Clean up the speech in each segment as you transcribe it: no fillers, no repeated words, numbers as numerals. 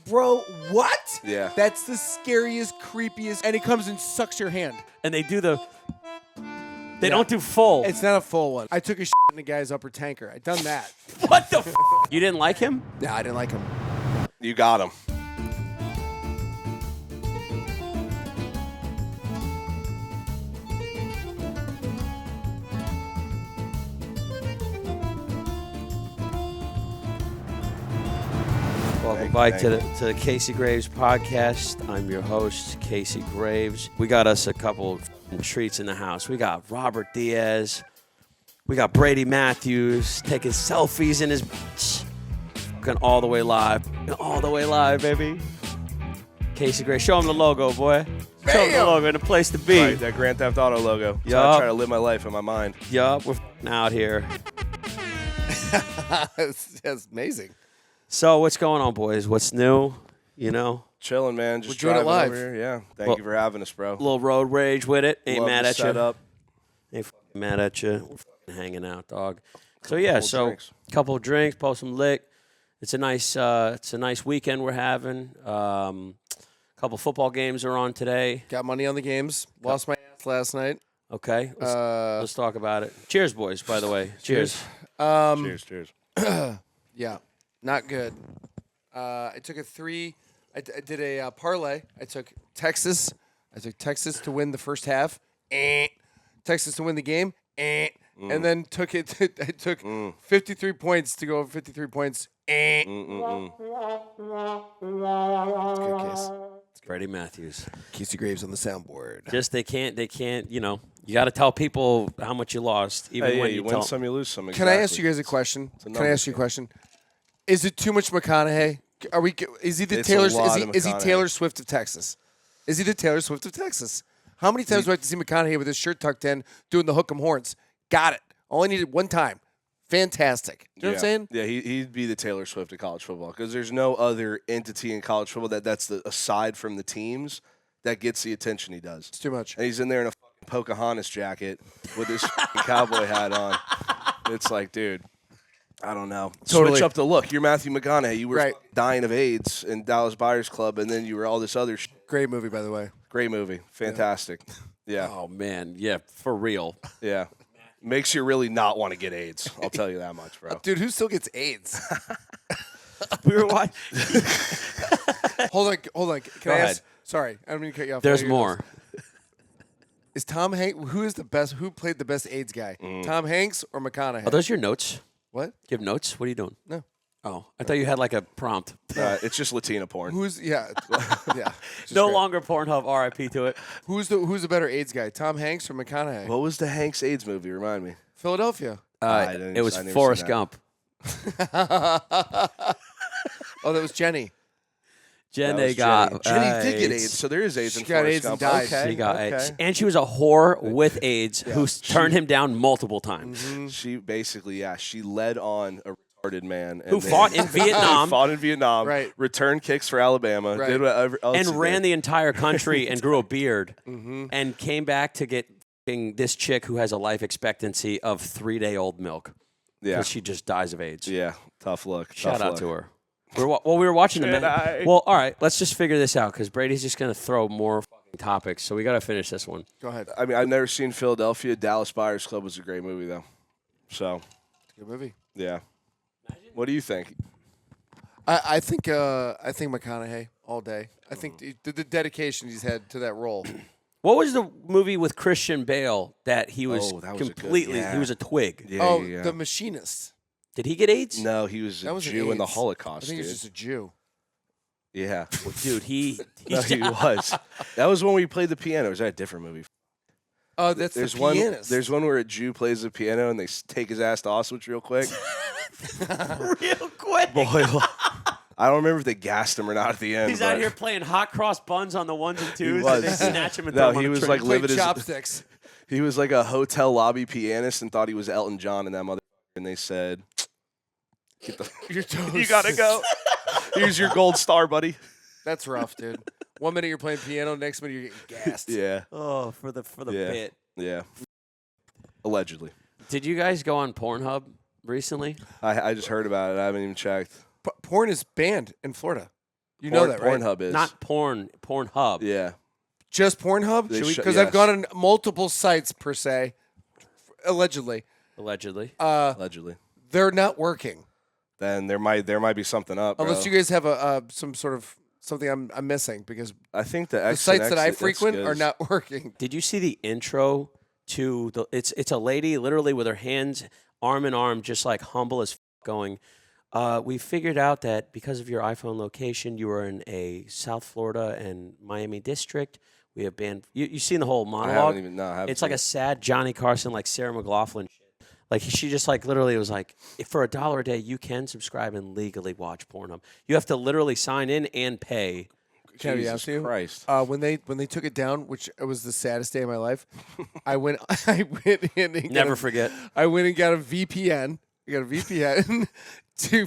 Bro, what? Yeah. That's the scariest, creepiest, and it comes and sucks your hand. And they do the. They don't do full. It's not a full one. I took a in the guy's upper tanker. I done that. What the? You didn't like him? Yeah, I didn't like him. You got him. Welcome back to the Casey Graves podcast. I'm your host, Casey Graves. We got us a couple of treats in the house. We got Robert Diaz. We got Brady Matthews taking selfies in his fucking all the way live. All the way live, baby. Casey Graves. Show him the logo, boy. Show him the logo and the place to be. Right, that Grand Theft Auto logo. So I try to live my life in my mind. Yup, we're out here. That's amazing. So what's going on, boys? What's new? You know? Chilling, man. Just doing it driving live. over here. Yeah. Thank you for having us, bro. A little road rage with it. Ain't Love mad the at you. setup. Ain't fucking mad at you. We're fucking hanging out, dog. So yeah, drinks. couple of drinks, post some lick. It's a nice weekend we're having. Couple football games are on today. Got money on the games. Lost my ass last night. Okay, let's talk about it. Cheers, boys. By the way, cheers. Cheers. Yeah, not good. I took a three. I did a parlay. I took Texas. Texas to win the first half. Texas to win the game. And then took it. I took 53 points to go over 53 points. It's a good case. Brady Matthews. Casey Graves on the soundboard. Just they can't. You know, you got to tell people how much you lost, even when you you win tell. some, you lose some. Can I ask you guys a question? Can I ask you a question? Is it too much McConaughey? Is he the It's Taylor? a lot of Is he McConaughey. Taylor Swift of Texas? Is he the Taylor Swift of Texas? How many times do I have to see McConaughey with his shirt tucked in doing the hook 'em horns? Got it. Only needed one time. Fantastic. You know what I'm saying? Yeah, he'd be the Taylor Swift of college football because there's no other entity in college football that's aside from the teams that gets the attention he does. It's too much. And he's in there in a fucking Pocahontas jacket with his fucking cowboy hat on. It's like, dude, I don't know. Totally. Switch up the look. You're Matthew McConaughey. You were Right. dying of AIDS in Dallas Buyers Club, and then you were all this other shit. Great movie, by the way. Great movie. Fantastic. Yeah. Oh man, yeah, for real. Yeah. Makes you really not want to get AIDS. I'll tell you that much, bro. Dude, who still gets AIDS? We were watching. Hold on. Can I ahead. ask? Sorry, I don't mean to cut you off. There's Now you're more. close. Is Tom Hanks? Who is the best? Who played the best AIDS guy? Tom Hanks or McConaughey? Are those your notes? What? You have notes? What are you doing? No. Oh, I thought you had like a prompt. It's just Latina porn. Who's yeah? Yeah. Just No great. longer Pornhub. RIP to it. Who's the better AIDS guy? Tom Hanks or McConaughey? What was the Hanks AIDS movie? Remind me. Philadelphia. It was I never Forrest seen that. Gump. Oh, that was Jenny. Jen, That they was got Jenny did get AIDS, so there is AIDS She in got Forrest AIDS and Gump. died. Okay, She got okay. AIDS. And she was a whore with AIDS who turned him down multiple times. She basically, she led on a retarded man Who fought in Vietnam fought in Vietnam, Right. returned kicks for Alabama, Right. did whatever else and he ran did. the entire country and grew a beard and came back to get this chick who has a life expectancy of 3-day-old milk. Yeah, Because she just dies of AIDS. yeah, tough look. Shout tough out look. to her. We were watching the Should I? Well, all right, let's just figure this out because Brady's just going to throw more fucking topics. So we got to finish this one. Go ahead. I mean, I've never seen Philadelphia. Dallas Buyers Club was a great movie, though. So, Good movie. yeah. What do you think? I think McConaughey all day. I think the dedication he's had to that role. What was the movie with Christian Bale that he was Oh, that was a good- completely, yeah. he was a twig? Yeah, The Machinist. Did he get AIDS? No, he was a That was an Jew in the AIDS. Holocaust, I think dude. he was just a Jew. Yeah. Dude, No, he was. That was when we played the piano. Or is that a different movie? Oh, that's There's the one. pianist. There's one where a Jew plays the piano and they take his ass to Auschwitz real quick. real quick. Boy, I don't remember if they gassed him or not at the end. He's out but here playing hot cross buns on the ones and twos. was. And they snatch him and No, throw him he on a was train. like Played living his. chopsticks. He was like a hotel lobby pianist and thought he was Elton John and that mother. And they said, "Get the. Your toes. You gotta go. Here's your gold star, buddy." That's rough, dude. 1 minute you're playing piano, next minute you're getting gassed. Yeah. Oh, for the Yeah. bit. Yeah. Allegedly. Did you guys go on Pornhub recently? I just heard about it. I haven't even checked. Porn is banned in Florida. You know that, right? Pornhub is Not porn. Pornhub. Yeah, Just Pornhub? Because I've yes. gone on multiple sites per se, allegedly. Allegedly. allegedly. They're not working Then there might be something up. unless bro. you guys have some sort of something I'm missing because I think the the X sites that I X frequent are is- not working. Did you see the intro to the? It's a lady literally with her hands arm in arm, just like humble as going. We figured out that because of your iPhone location, you are in a South Florida and Miami district. We have banned. You seen the whole I monologue? haven't even. No, I haven't It's like seen a sad Johnny Carson, like Sarah McLachlan. Like she just like literally was like, if for $1 a day you can subscribe and legally watch Pornhub. You have to literally sign in and pay. Can I be Jesus honest with you? Christ. When they took it down, which it was the saddest day of my life, I went in and Never forget. I went and got a VPN. I got a VPN to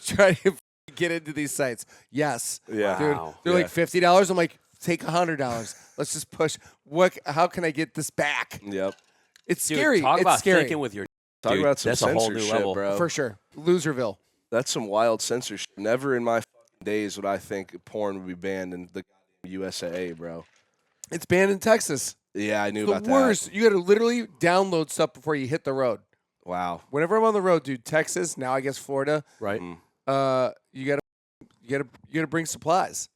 try to get into these sites. Yes, Yeah. dude, Wow. they're Yeah. like $50. I'm like, take $100. Let's just push. How can I get this back? Yep. It's Dude, scary. talk It's about scary thinking with your. Talk Dude, about some that's a whole new censorship, level. bro. for sure. Loserville. That's some wild censorship. Never in my days would I think porn would be banned in the USA, bro. It's banned in Texas. Yeah, I knew The about worst. You got to literally download stuff before you hit the road. that. Wow. Whenever I'm on the road, dude, Texas, now I guess Florida, Right. you gotta bring supplies.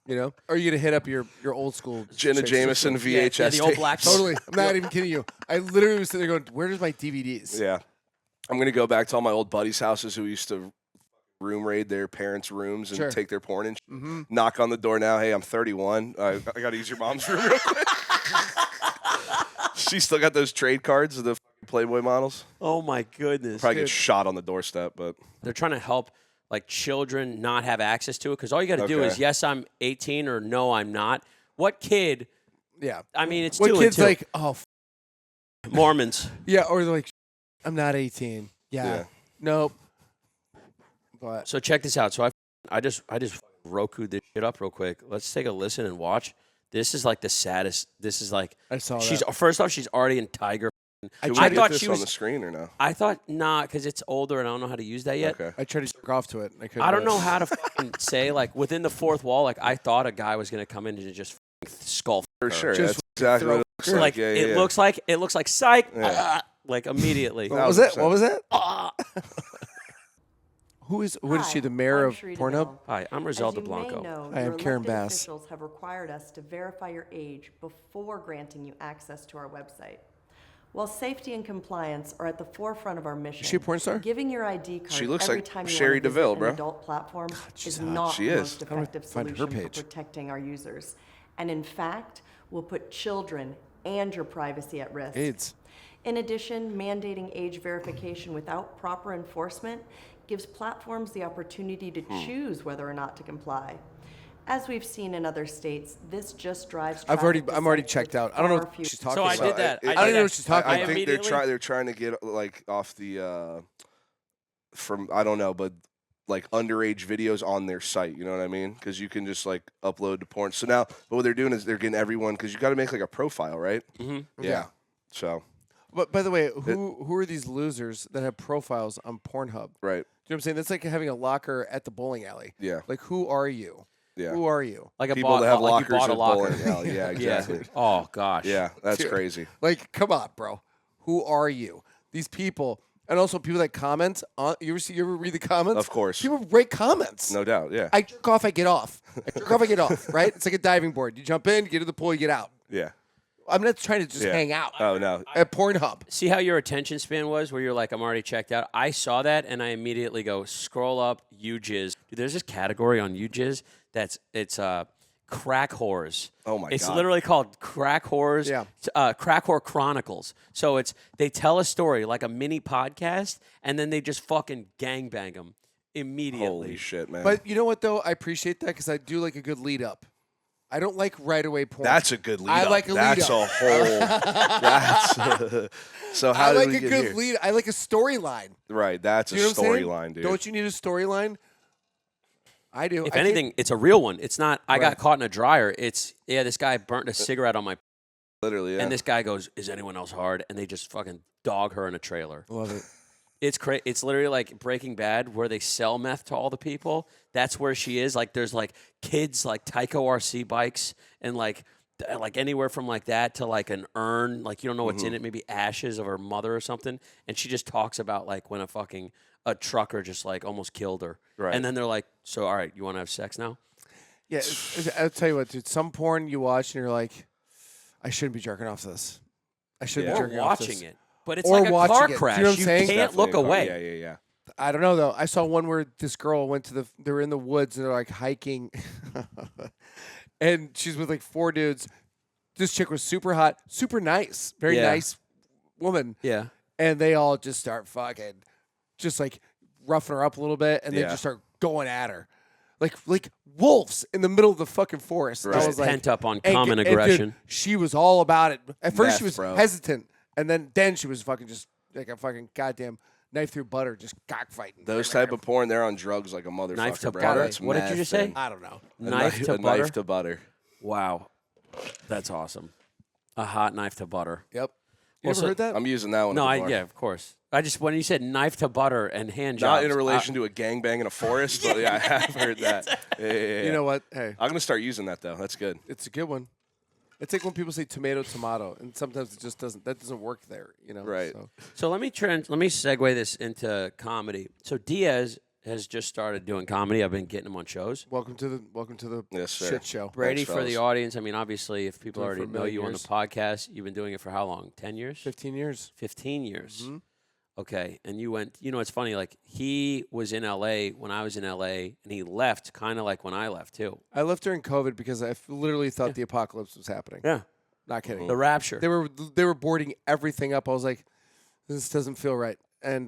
You know? Or you gotta hit up your old school Jenna chicks. Jameson VHS. Yeah, the old tapes. black. Totally. I'm not even kidding you. I literally was sitting there going, where's my DVDs? Yeah. I'm going to go back to all my old buddies' houses who used to room raid their parents' rooms and Sure. take their porn and knock on the door now. Hey, I'm 31. I got to use your mom's room real quick. She still got those trade cards of the Playboy models. Oh my goodness. Probably get Dude. shot on the doorstep, but They're trying to help like children not have access to it because all you got to do is Okay. yes, I'm 18 or no, I'm not. What kid? Yeah. I mean, it's What 2 and kid's 2. like, Mormons. yeah, or they're like, I'm not 18. Yeah. Yeah. Nope. But So check this out. So I just Roku this shit up real quick. Let's take a listen and watch. This is like the saddest. This is like I saw she's that. first off she's already in tiger. I do we tried, get thought this she on was- the screen or no? I thought nah, because it's older and I don't know how to use that yet. Okay. I tried to jerk off to it. And I couldn't I don't do it. know how to fucking say like within the fourth wall. Like I thought a guy was gonna come in and just skull For sure. Just That's exactly what it looks like. like Yeah, it yeah. looks like psych. Yeah. Like immediately. What was that? 1000%. What was that? What is she, the mayor I'm of Sharita Pornhub? Bell. Hi, I'm As Griselda you Blanco. may know, I am your Karen elected Bass. officials have required us to verify your age before granting you access to our website. While safety and compliance are at the forefront of our mission, she a porn star? giving your ID card She looks every like time Sherry you want to DeVille, visit bro. an adult platform is hot. not She the is. most How do I effective find her solution for page? protecting our users, and in fact, will put children and your privacy at risk. AIDS. In addition, mandating age verification without proper enforcement gives platforms the opportunity to choose whether or not to comply. As we've seen in other states, this just drives I'm traffic to already sites checked with out. I don't know far what fewer- she's talking So I about. did that. I I don't did even know that. what she's talking I about. think immediately- they're trying to get like off the from I don't know, but like underage videos on their site. You know what I mean? Because you can just like upload to porn. So now, but what they're doing is they're getting everyone because you got to make like a profile, right? Mm-hmm. Yeah. So But by the way, who are these losers that have profiles on Pornhub? right. You know what I'm saying? That's like having a locker at the bowling alley. Yeah. Like, who are you? Yeah. Who are you? Like a People bought, that have like you lockers bought a at locker. bowling alley. Yeah, exactly. Oh gosh. Yeah, that's Dude. crazy. Like, come on, bro. Who are you? These people, and also people that comment on. You ever read the comments? Of course. People write comments. No doubt. Yeah. I jerk off, I get off. I jerk off, I get off. Right? It's like a diving board. You jump in, you get to the pool, you get out. Yeah. I'm not trying to just Yeah. hang out Oh no. at Pornhub. See how your attention span was, where you're like, I'm already checked out. I saw that and I immediately go scroll up UJizz. Dude, there's this category on UJizz it's crack whores. Oh my It's God. literally called crack whores. Yeah. Crack whore chronicles. So they tell a story like a mini podcast, and then they just fucking gangbang them immediately. Holy shit, man. But you know what, though? I appreciate that because I do like a good lead up. I don't like right away porn. That's a good lead. I up. like a lead That's up. a whole. That's so. How I did like we a get good here? lead. I like a storyline. Right. That's a You know what I'm saying? storyline, dude. Don't you need a storyline? I do. If I anything, it's a real one. It's not, I got Right. caught in a dryer. It's, yeah, this guy burnt a cigarette on my, Literally. Yeah. and this guy goes, is anyone else hard? And they just fucking dog her in a trailer. love it. It's literally like Breaking Bad, where they sell meth to all the people. That's where she is. Like, there's like kids like Tyco RC bikes and like anywhere from like that to like an urn. Like, you don't know what's in it. Maybe ashes of her mother or something. And she just talks about like when a trucker just like almost killed her. Right. And then they're like, so all right, you want to have sex now? Yeah, I'll tell you what, dude. Some porn you watch and you're like, I shouldn't be jerking off this. I shouldn't be Or jerking off this. watching it. But it's Or like a watching car it. Do you know crash. what I'm You saying? can't look Definitely a away. car- Yeah. I don't know though. I saw one where this girl went to they were in the woods and they're like hiking, and she's with like 4 dudes. This chick was super hot, super nice, very Yeah. nice woman, Yeah. and they all just start fucking, just like roughing her up a little bit, and they Yeah. just start going at her, like wolves in the middle of the fucking forest. And I Right. was like, Pent up on and- common and dude, aggression. she was all about it. At first, she Meth, was bro. hesitant, and then she was fucking just like a fucking goddamn knife through butter, just cockfighting. Those type of porn, they're on drugs like a motherfucker. Knife to bro. butter? That's What did you meth just say? and I don't know. a Knife to a butter? Knife to butter. Wow. That's awesome. A hot knife to butter. Yep. You Also- ever heard that? I'm using that one. No, at the bar. yeah, of course. I just, when you said knife to butter and hand Not jobs. in a relation to a gangbang in a forest, but yeah, I have heard that. Yeah. You know what? Hey, I'm gonna start using that though. That's good. it's a good one. It's like when people say tomato, and sometimes it just doesn't. That doesn't work there. You know. Right. So. So let me segue this into comedy. So Diaz has just started doing comedy. I've been getting him on shows. Welcome to the Yes, sir. shit show. Brady, Thanks, for the fellas. audience, I mean, obviously, if people Doing it for already a know million you on the years. podcast, you've been doing it for how long? 10 years? 15 years. 15 years. Mm-hmm. Okay. And you went, it's funny, like he was in LA when I was in LA, and he left kind of like when I left too. I left during COVID because I literally thought the apocalypse was happening. Yeah. Not kidding. The rapture. They were boarding everything up. I was like, this doesn't feel right, and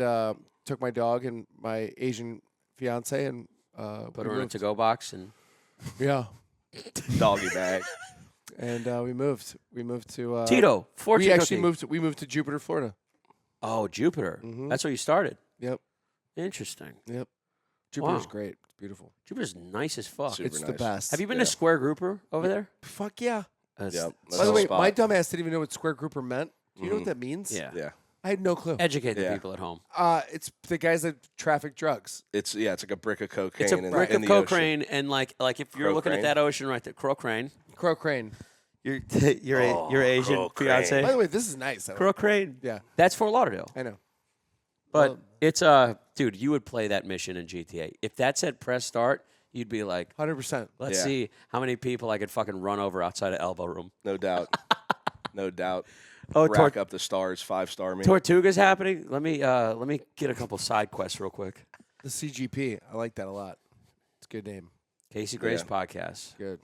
took my dog and my Asian fiance and Put we her in a moved. to-go box and Yeah, Doggy bag. and we moved. We moved to Tito. Fortune We actually cookie. We moved to Jupiter, Florida. Oh, Jupiter. Mhm. That's where you started. Yep. Interesting. Yep. Jupiter's Wow. great. It's beautiful. Jupiter's nice as fuck. Super It's the nice. best. Have you been Yeah. to Square Grouper over there? Fuck yeah. That's- Yep. By the the way, spot. my dumbass didn't even know what square grouper meant. Do you know what that means? Yeah. Yeah. I had no clue. Educate the Yeah. people at home. It's the guys that traffic drugs. It's like a brick of cocaine. It's a in, brick in of the ocean. cocaine, and like if you're Crow looking crane. at that ocean right there, crow crane. Crow crane. Your your Asian crow crane. fiance. By the way, this is nice. Crow crane. Yeah, That's Fort Lauderdale. I know. But Well- it's dude, you would play that mission in GTA. If that said press start, you'd be like, 100%. let's Yeah. see how many people I could fucking run over outside of Elbow Room. No doubt. No doubt. Oh, Rack up the stars, 5-star me. Tortuga's happening. Let me get a couple side quests real quick. The CGP. I like that a lot. It's a good name. Casey Gray's Yeah. podcast. Good.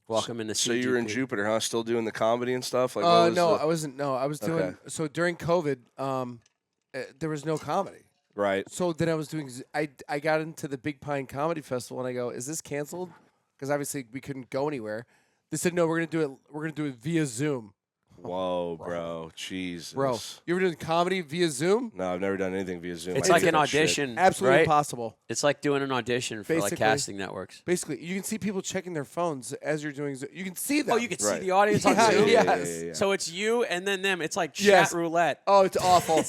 Welcome into So you were in CGP. Jupiter, huh? Still doing the comedy and stuff? Like, what was No, the- I wasn't. No, I was doing. Okay. So during COVID, there was no comedy. Right. So then I was doing. I got into the Big Pine Comedy Festival, and I go, "Is this canceled?" Because obviously we couldn't go anywhere. They said, "No, we're gonna do it. We're gonna do it via Zoom." Whoa, bro. Jesus. Bro, you ever doing comedy via Zoom? No, I've never done anything via Zoom. It's I like hate an that shit. audition. Absolutely right? impossible. It's like doing an audition for like Basically. casting networks. Basically, you can see people checking their phones as you're doing. You can see them. Oh, you can see Right. the audience on Yeah, Zoom. yeah. So it's you and then them. It's like chat Yes. roulette. Oh, it's awful.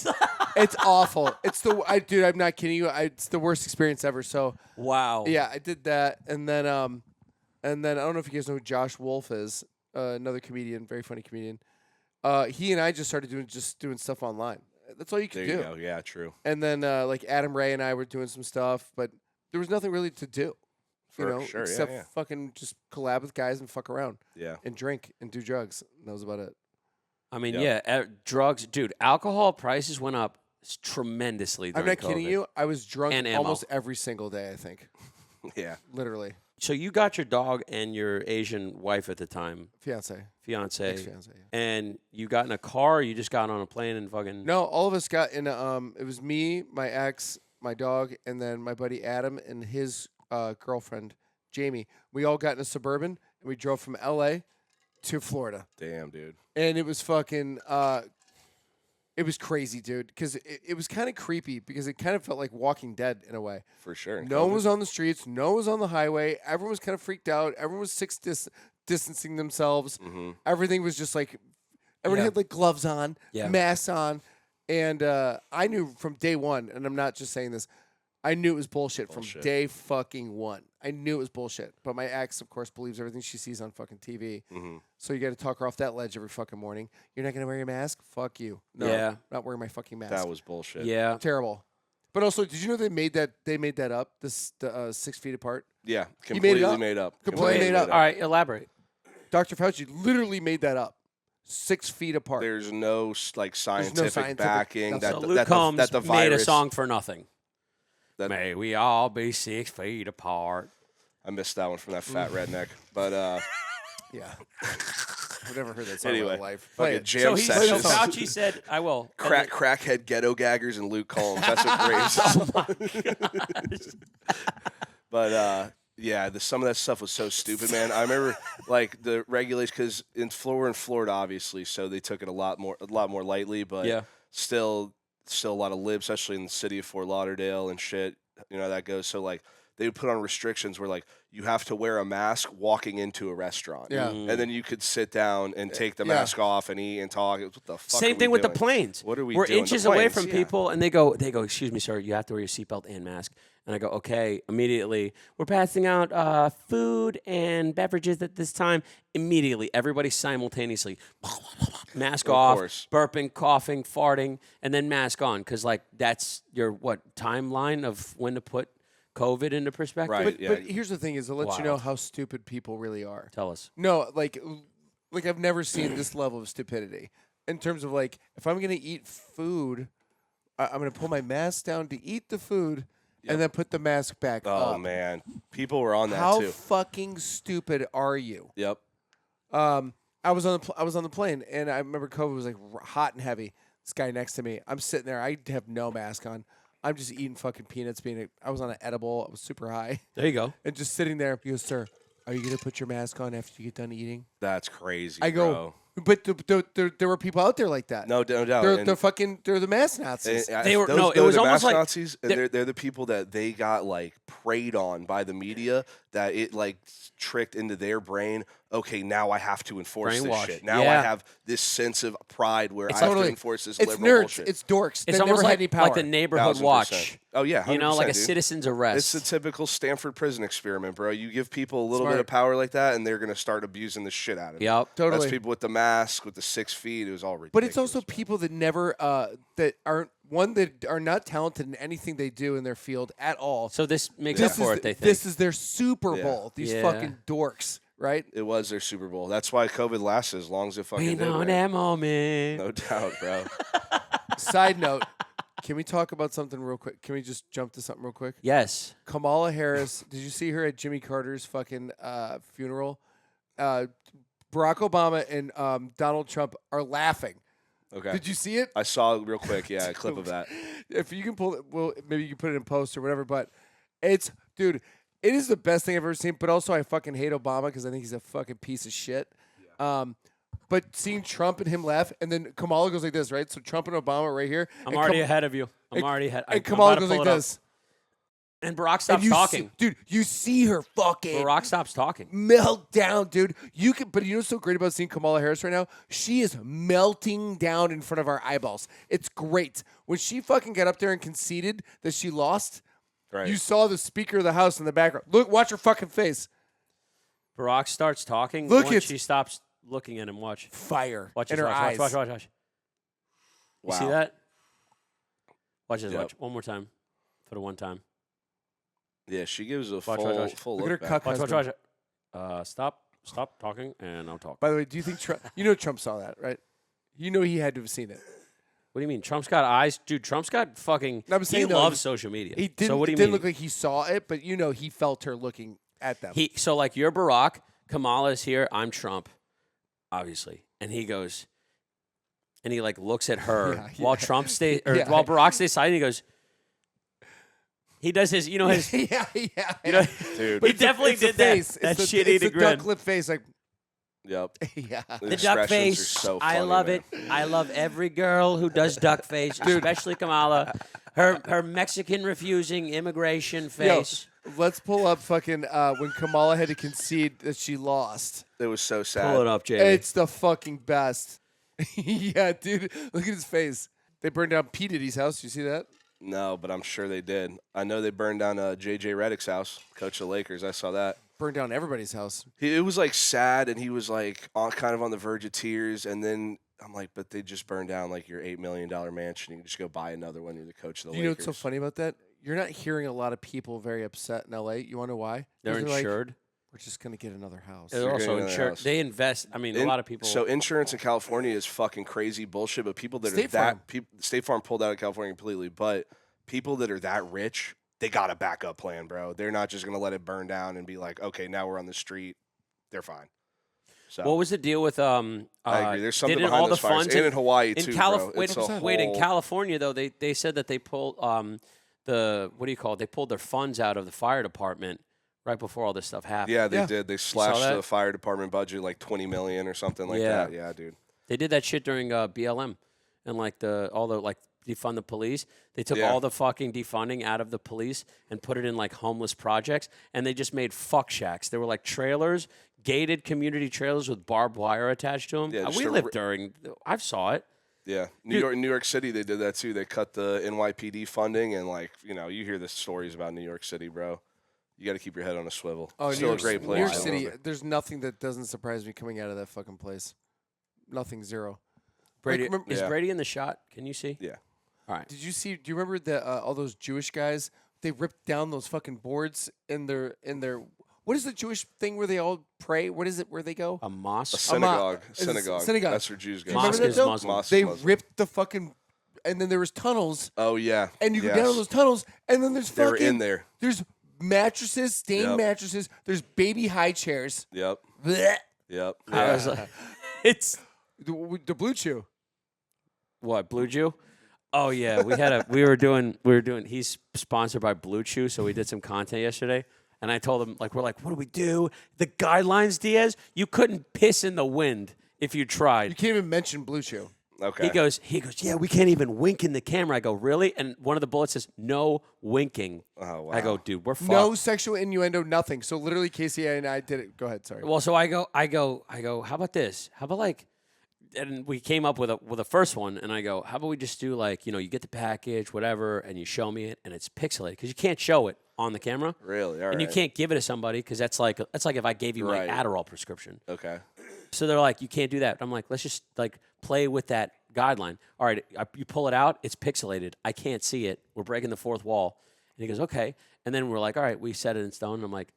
It's awful. It's dude. I'm not kidding you. It's the worst experience ever. So Wow. yeah, I did that, and then I don't know if you guys know who Josh Wolf is. Another comedian, very funny comedian. He and I just started doing stuff online. That's all you can There do. you go. Yeah, true. And then like Adam Ray and I were doing some stuff, but there was nothing really to do. For sure, yeah, except yeah. fucking just collab with guys and fuck around Yeah. and drink and do drugs. And that was about it. I mean, Yeah. yeah, drugs, dude. Alcohol prices went up tremendously. I'm during not kidding COVID. you. I was drunk And ammo. almost every single day. I think, Yeah. literally, So you got your dog and your Asian wife at the time, fiance, fiance, ex-fiance. Yeah. and you got in a car. Or you just got on a plane and fucking. No, all of us got in. It was me, my ex, my dog, and then my buddy Adam and his girlfriend Jamie. We all got in a Suburban and we drove from LA to Florida, Damn, dude. and it was fucking. It was crazy, dude, because it was kind of creepy because it kind of felt like Walking Dead in a way. For sure. No one was on the streets. No one was on the highway. Everyone was kind of freaked out. Everyone was distancing themselves. Mm-hmm. Everything was just like, everyone Yeah. had like gloves on, Yeah. masks on. And I knew from day one, and I'm not just saying this, I knew it was bullshit from day fucking one. I knew it was bullshit. But my ex, of course, believes everything she sees on fucking TV. So you got to talk her off that ledge every fucking morning. You're not going to wear your mask? Fuck you. No, Yeah. not wearing my fucking mask. That was bullshit. Yeah. Terrible. But also, did you know they made that up? This 6 feet apart. Yeah, He made it completely up? made up. Completely made up. All right, elaborate. Dr. Fauci literally made that up. 6 feet apart. There's no scientific backing nothing. So that Luke Combs that the made virus. a song for nothing. That- May we all be 6 feet apart. I missed that one from that fat redneck, but Yeah. I've never heard that song in anyway, my life. Play fucking it. jam So sessions. Fauci said, "I will." And then- Crackhead ghetto gaggers and Luke Combs. That's what Graves. Oh my gosh. But yeah, some of that stuff was so stupid, man. I remember like the regulations because we're in Florida, obviously, so they took it a lot more lightly. But Yeah. still a lot of libs, especially in the city of Fort Lauderdale and shit. You know how that goes. So like they would put on restrictions where like you have to wear a mask walking into a restaurant. Yeah. And then you could sit down and take the mask off and eat and talk. What the fuck? Same are thing we with the doing? planes. What are we We're doing? The inches away planes, from yeah. people, and they go, "Excuse me, sir, you have to wear your seatbelt and mask." And I go, "Okay." Immediately, we're passing out food and beverages at this time. Immediately, everybody simultaneously, mask Of off, course. burping, coughing, farting, and then mask on, because like that's your timeline of when to put COVID into perspective. Right. But, Yeah. but here's the thing: is it lets you know Wild. how stupid people really are. Tell us. No, like I've never seen this level of stupidity in terms of like if I'm gonna eat food, I'm gonna pull my mask down to eat the food, and then put the mask back Oh up. man, people were on that How too. fucking stupid are you? Yep. I was on the plane, and I remember COVID was like hot and heavy. This guy next to me, I'm sitting there. I have no mask on. I'm just eating fucking peanuts. I was on an edible. I was super high, There you go. and just sitting there. He goes, "Sir, are you gonna put your mask on after you get done eating?" That's crazy. I go, bro. but there were people out there like that. No doubt. They're the mask Nazis. They were- those, no, it they're was the almost mask like Nazis, and they're the people that they got like preyed on by the media. That it like tricked into their brain. Okay, now I have to enforce Brainwash. this shit. Now I Yeah. have this sense of pride where It's I have totally- to enforce this It's liberal nerds. bullshit. It's dorks. It's they almost never had any power. like the neighborhood 1000%. watch. Oh yeah, You know, like a 100%, dude. citizen's arrest. It's the typical Stanford prison experiment, bro. You give people a little Smart. bit of power like that, and they're gonna start abusing the shit out of it. Yep. Totally. That's people with the mask, with the 6 feet. It was all ridiculous. But it's also people that never that are not talented in anything they do in their field at all. So this makes this up for is it, they think. this is their Super Yeah. Bowl. These Yeah. fucking dorks, right? It was their Super Bowl. That's why COVID lasted as long as it fucking We did. know man. that moment. No doubt, bro. Side note, can we talk about something real quick? Can we just jump to something real quick? Yes. Kamala Harris, did you see her at Jimmy Carter's fucking funeral? Barack Obama and Donald Trump are laughing. Okay. Did you see it? I saw it real quick. Yeah, a clip of that. If you can pull it, well, maybe you can put it in post or whatever. But it's, dude, it is the best thing I've ever seen. But also, I fucking hate Obama because I think he's a fucking piece of shit. But seeing Trump and him laugh, and then Kamala goes like this, right? So Trump and Obama right here. I'm and already ahead of you. I'm and- already ahead. And I'm Kamala about to goes pull like it up. this. And Barack And stops you talking. dude. You see her fucking Barack stops talking. melt down, dude. You can, but you know what's so great about seeing Kamala Harris right now? She is melting down in front of our eyeballs. It's great. When she fucking got up there and conceded that she lost, Right. you saw the Speaker of the House in the background. Look, watch her fucking face. Barack starts talking. Look, once it's- she stops looking at him. Watch. Fire Watch in this. her eyes. Watch. You see Wow. that? Watch this. Yep. Watch. One more time. For the one time. Yeah, she gives a Watch, full, watch. full Look at look her back. cuck Watch. husband. Stop talking, and I'll talk. By the way, do you think Trump? You know Trump saw that, right? You know he had to have seen it. What do you mean? Trump's got eyes, dude. Trump's got fucking. No, I'm He saying, though, loves social media. He didn't. So what do it you didn't mean? look like he saw it, but you know he felt her looking at them. So like you're Barack, Kamala's here, I'm Trump, obviously, and he goes, and he like looks at her Yeah, while yeah. Trump stays or Yeah. while Barack stays silent. He goes, he does his, his, yeah. you know, Dude. he definitely It's the did that. face. That it's shit the, it's eating the duck grin. lip face, like Yep. yeah. The duck expressions are face. so I funny, love man. it. I love every girl who does duck face, especially Kamala. Her Mexican refusing immigration Yo, face. let's pull up fucking when Kamala had to concede that she lost. It was so sad. Pull it up, Jamie. It's the fucking best. Yeah, dude. Look at his face. They burned down P. Diddy's house. You see that? No, but I'm sure they did. I know they burned down J.J. Redick's house, coach of the Lakers. I saw that. Burned down everybody's house. It was like sad, and he was like kind of on the verge of tears. And then I'm like, but they just burned down like your $8 million mansion. You can just go buy another one. You're the coach of the You know Lakers. what's so funny about that? You're not hearing a lot of people very upset in L.A. You want to know why? They're 'Cause like, insured. we're just gonna get another house. They're They're also getting another insured. house. They invest. I mean, a lot of people. So insurance in California is fucking crazy bullshit. But people that State Farm. State Farm pulled out of California completely. But people that are that rich, they got a backup plan, bro. They're not just gonna let it burn down and be like, okay, now we're on the street. They're fine. So what was the deal with I agree. There's something didn't behind all those the fires. funds And in Hawaii too, bro. Wait, It's a wait, in whole- California though, they said that they pulled the what do you call it? They pulled their funds out of the fire department right before all this stuff happened. Yeah, they Yeah. did. They slashed that? the fire department budget like $20 million or something like Yeah. that. Yeah, dude. They did that shit during BLM and like all the like defund the police. They took Yeah. all the fucking defunding out of the police and put it in like homeless projects, and they just made fuck shacks. They were like trailers, gated community trailers with barbed wire attached to them. Yeah, just we a lived during. I saw it. Yeah, New York City, they did that too. They cut the NYPD funding, and like you hear the stories about New York City, bro. You got to keep your head on a swivel. Oh, Still New York, a great place. New York I love City. it. There's nothing that doesn't surprise me coming out of that fucking place. Nothing, zero. Brady, remember- is Yeah. Brady in the shot? Can you see? Yeah. All right. Did you see? Do you remember the all those Jewish guys? They ripped down those fucking boards in their. What is the Jewish thing where they all pray? What is it where they go? A A mosque. synagogue. Is it Synagogue. synagogue. That's where Jews go. Do you remember Mosque that is though? Muslim. Mosque They is Muslim. ripped the fucking, and then there was tunnels, Oh yeah. and you go Yes. down those tunnels, and then there's They were fucking. in there. There's mattresses, stained Yep. mattresses. There's baby high chairs. Yep. Blech. Yep. I was like, it's The Blue Chew. what Blue Chew? Oh yeah, we were doing. He's sponsored by Blue Chew, so we did some content yesterday. And I told him, we're like, what do we do? The guidelines, Diaz, you couldn't piss in the wind if you You tried. can't even mention Blue Chew. Okay. He goes, yeah, we can't even wink in the camera. I go, really? And one of the bullets says, no winking. Oh, wow. I go, dude, we're fucked. No sexual innuendo, nothing. So literally, Casey and I did it. Go ahead. Sorry. Well, so I go, how about this? How about and we came up with a first one, and I go, how about we just do you get the package, whatever, and you show me it, and it's pixelated because you can't show it on the camera. Really? All And you right. can't give it to somebody because that's like if I gave you Right. my Adderall prescription. Okay. So they're like, you can't do that. I'm like, let's just play with that guideline. All right, you pull it out, it's pixelated. I can't see it. We're breaking the fourth wall. And he goes, okay. And then we're like, all right, we set it in stone. And I'm like,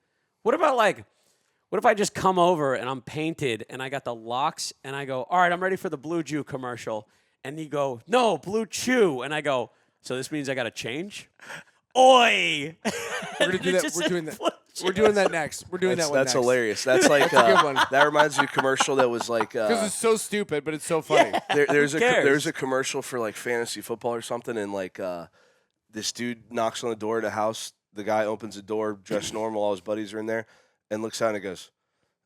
what if I just come over and I'm painted and I got the locks and I go, all right, I'm ready for the Blue Chew commercial. And you go, no, Blue Chew. And I go, so this means I got to change? Oi! We're gonna do that. We're doing that. We're doing that next. We're doing that one That's next. hilarious. That's like That's a good one. that reminds me of a commercial that was like Because it's so stupid, but it's so funny. there's cares? a commercial for like fantasy football or something, and like this dude knocks on the door at a house. The guy opens the door, dressed normal. All his buddies are in there, and looks out and goes,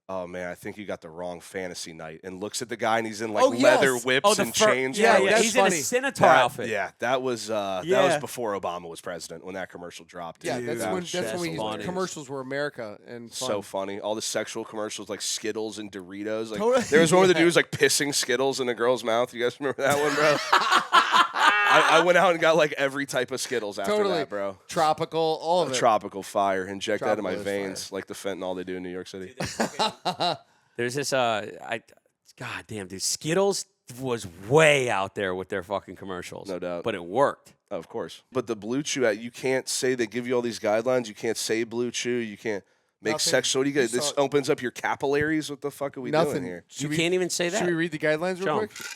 "Oh man, I think you got the wrong fantasy night." And looks at the guy, and he's in like Oh, leather yes. whips and chains. yeah, bro. that's He's funny. in a Senator That- outfit. Yeah, that was Yeah. before Obama was president when that commercial dropped. Yeah, Dude, that's that when was that's when we funny. commercials were America and fun. so funny. All the sexual commercials like Skittles and Doritos. Like Totally. there was one where the Yeah. dude was like pissing Skittles in a girl's mouth. You guys remember that one, bro? I went out and got like every type of Skittles after Totally. that, bro. Tropical, all of it. Tropical fire. Inject that in my Tropical is veins like the fentanyl they do in New York City. There's this, God damn, dude, Skittles was way out there with their fucking commercials. No doubt. But it worked. Of course. But the Blue Chew, you can't say they give you all these guidelines. You can't say Blue Chew. You can't make Nothing. sex. So what do you get? You This saw- opens up your capillaries. What the fuck are we Nothing. doing here? You can't even say that. Should we read the guidelines real Show 'em. quick?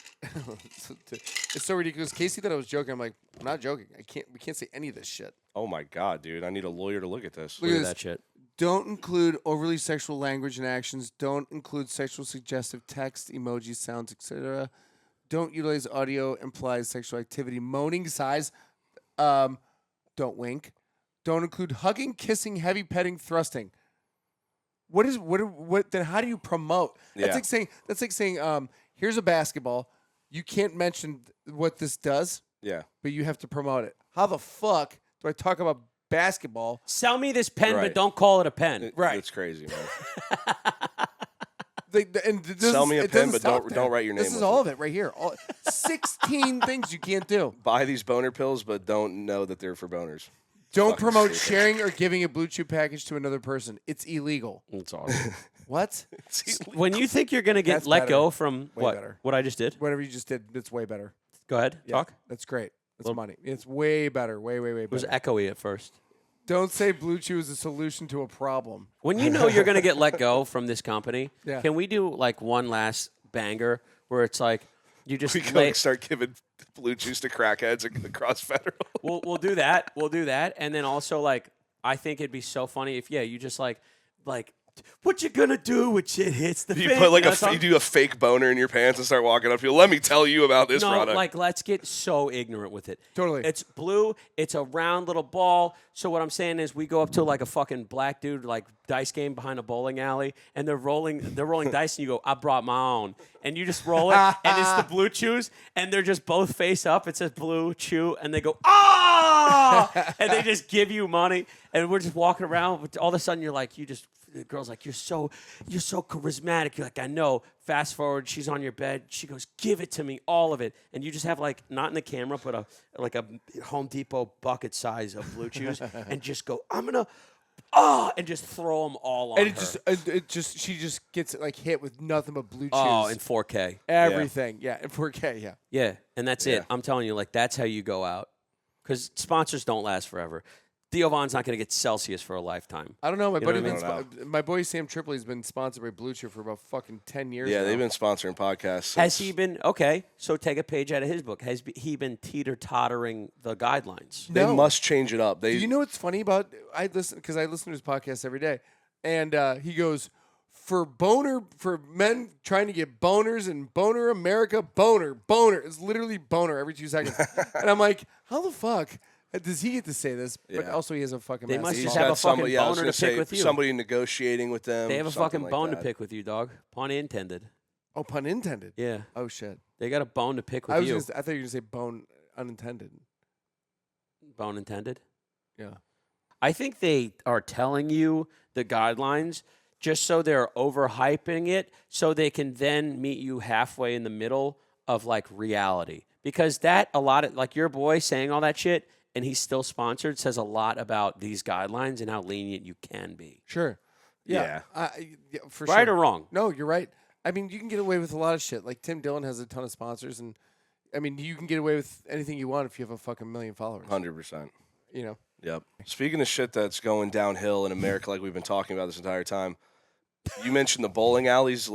It's so ridiculous. Casey thought I was joking. I'm like, I'm not joking. We can't say any of this shit. Oh my God, dude. I need a lawyer to look at this. Look Look at at this. that shit. Don't include overly sexual language and actions. Don't include sexual suggestive text, emojis, sounds, etc. Don't utilize audio implies sexual activity. Moaning, sighs. Don't wink. Don't include hugging, kissing, heavy petting, thrusting. What? Then how do you promote? Yeah. That's like saying, here's a basketball. You can't mention what this does, Yeah. but you have to promote it. How the fuck do I talk about basketball? Sell me this pen, Right. but don't call it a pen. Right. It's crazy, man. Sell me a it pin, doesn't but stop don't there. write your name This is with all it. of it right here. 16 things you can't do. Buy these boner pills, but don't know that they're for boners. Don't Fucking promote stupid. sharing or giving a Blue Chew package to another person. It's illegal. It's awesome. What? When you think you're going to get That's let better. go from Way what? better. What I just did? Whatever you just did, it's way better. Go ahead. Yeah, Talk. That's great. That's Well- money. It's way better. Way It was better. echoey at first. Don't say Blue Chew is a solution to a problem. When you know you're going to get let go from this company, Yeah. can we do like one last banger where it's like you just We lay, go start giving blue juice to crackheads across federal. we'll do that. We'll do that. And then also like I think it'd be so funny if you just like what you gonna do when shit hits the You fan? put like You know, you do a fake boner in your pants and start walking up to people. Let me tell you about this no, product. like let's get so ignorant with it. Totally. It's blue. It's a round little ball. So what I'm saying is, we go up to like a fucking black dude, like dice game behind a bowling alley, and they're rolling dice, and you go, "I brought my own," and you just roll it, and it's the Blue Chews, and they're just both face up. It says Blue Chew, and they go, "Ah!" and they just give you money, and we're just walking around. All of a sudden, you're like, the girl's like, you're so charismatic. You're like, I know. Fast forward, she's on your bed. She goes, give it to me, all of it. And you just have like, not in the camera, but a Home Depot bucket size of Blue Chews, and just go, I'm gonna, and just throw them all on And her. she just gets like hit with nothing but Blue Chews. Oh, in 4K. Everything. Yeah, in 4K. Yeah. Yeah, and that's Yeah. it. I'm telling you, like that's how you go out, because sponsors don't last forever. Theo Von's not going to get Celsius for a lifetime. I don't know. know My boy Sam Tripoli's been sponsored by Blue Chew for about fucking 10 years. yeah, now. they've been sponsoring podcasts. Has since- he been okay? So take a page out of his book. Has he been teeter-tottering the guidelines? They No. must change it up. Do you know what's funny about I listen to his podcast every day, and he goes for men trying to get boners and boner America boner. It's literally boner every 2 seconds, and I'm like, how the fuck does he get to say this? But Yeah. also he has a fucking. They massive must He's just phone. have got a fucking somebody, I was boner gonna to pick say, with you. somebody negotiating with them. They have a something fucking like bone that. to pick with you, dog. Pun intended. Oh, pun intended. Yeah, Oh shit. they got a bone to pick with I you. thought you were gonna say bone unintended. Bone intended. Yeah. I think they are telling you the guidelines just so they're overhyping it so they can then meet you halfway in the middle of like reality. Because that a lot of like your boy saying all that shit and he's still sponsored says a lot about these guidelines and how lenient you can be. Sure. Yeah. Yeah, for Right sure. or wrong? No, you're right. I mean, you can get away with a lot of shit. Like Tim Dillon has a ton of sponsors, and I mean, you can get away with anything you want if you have a fucking million followers. 100%. You know. Yep. Speaking of shit that's going downhill in America, like we've been talking about this entire time, you mentioned the bowling alleys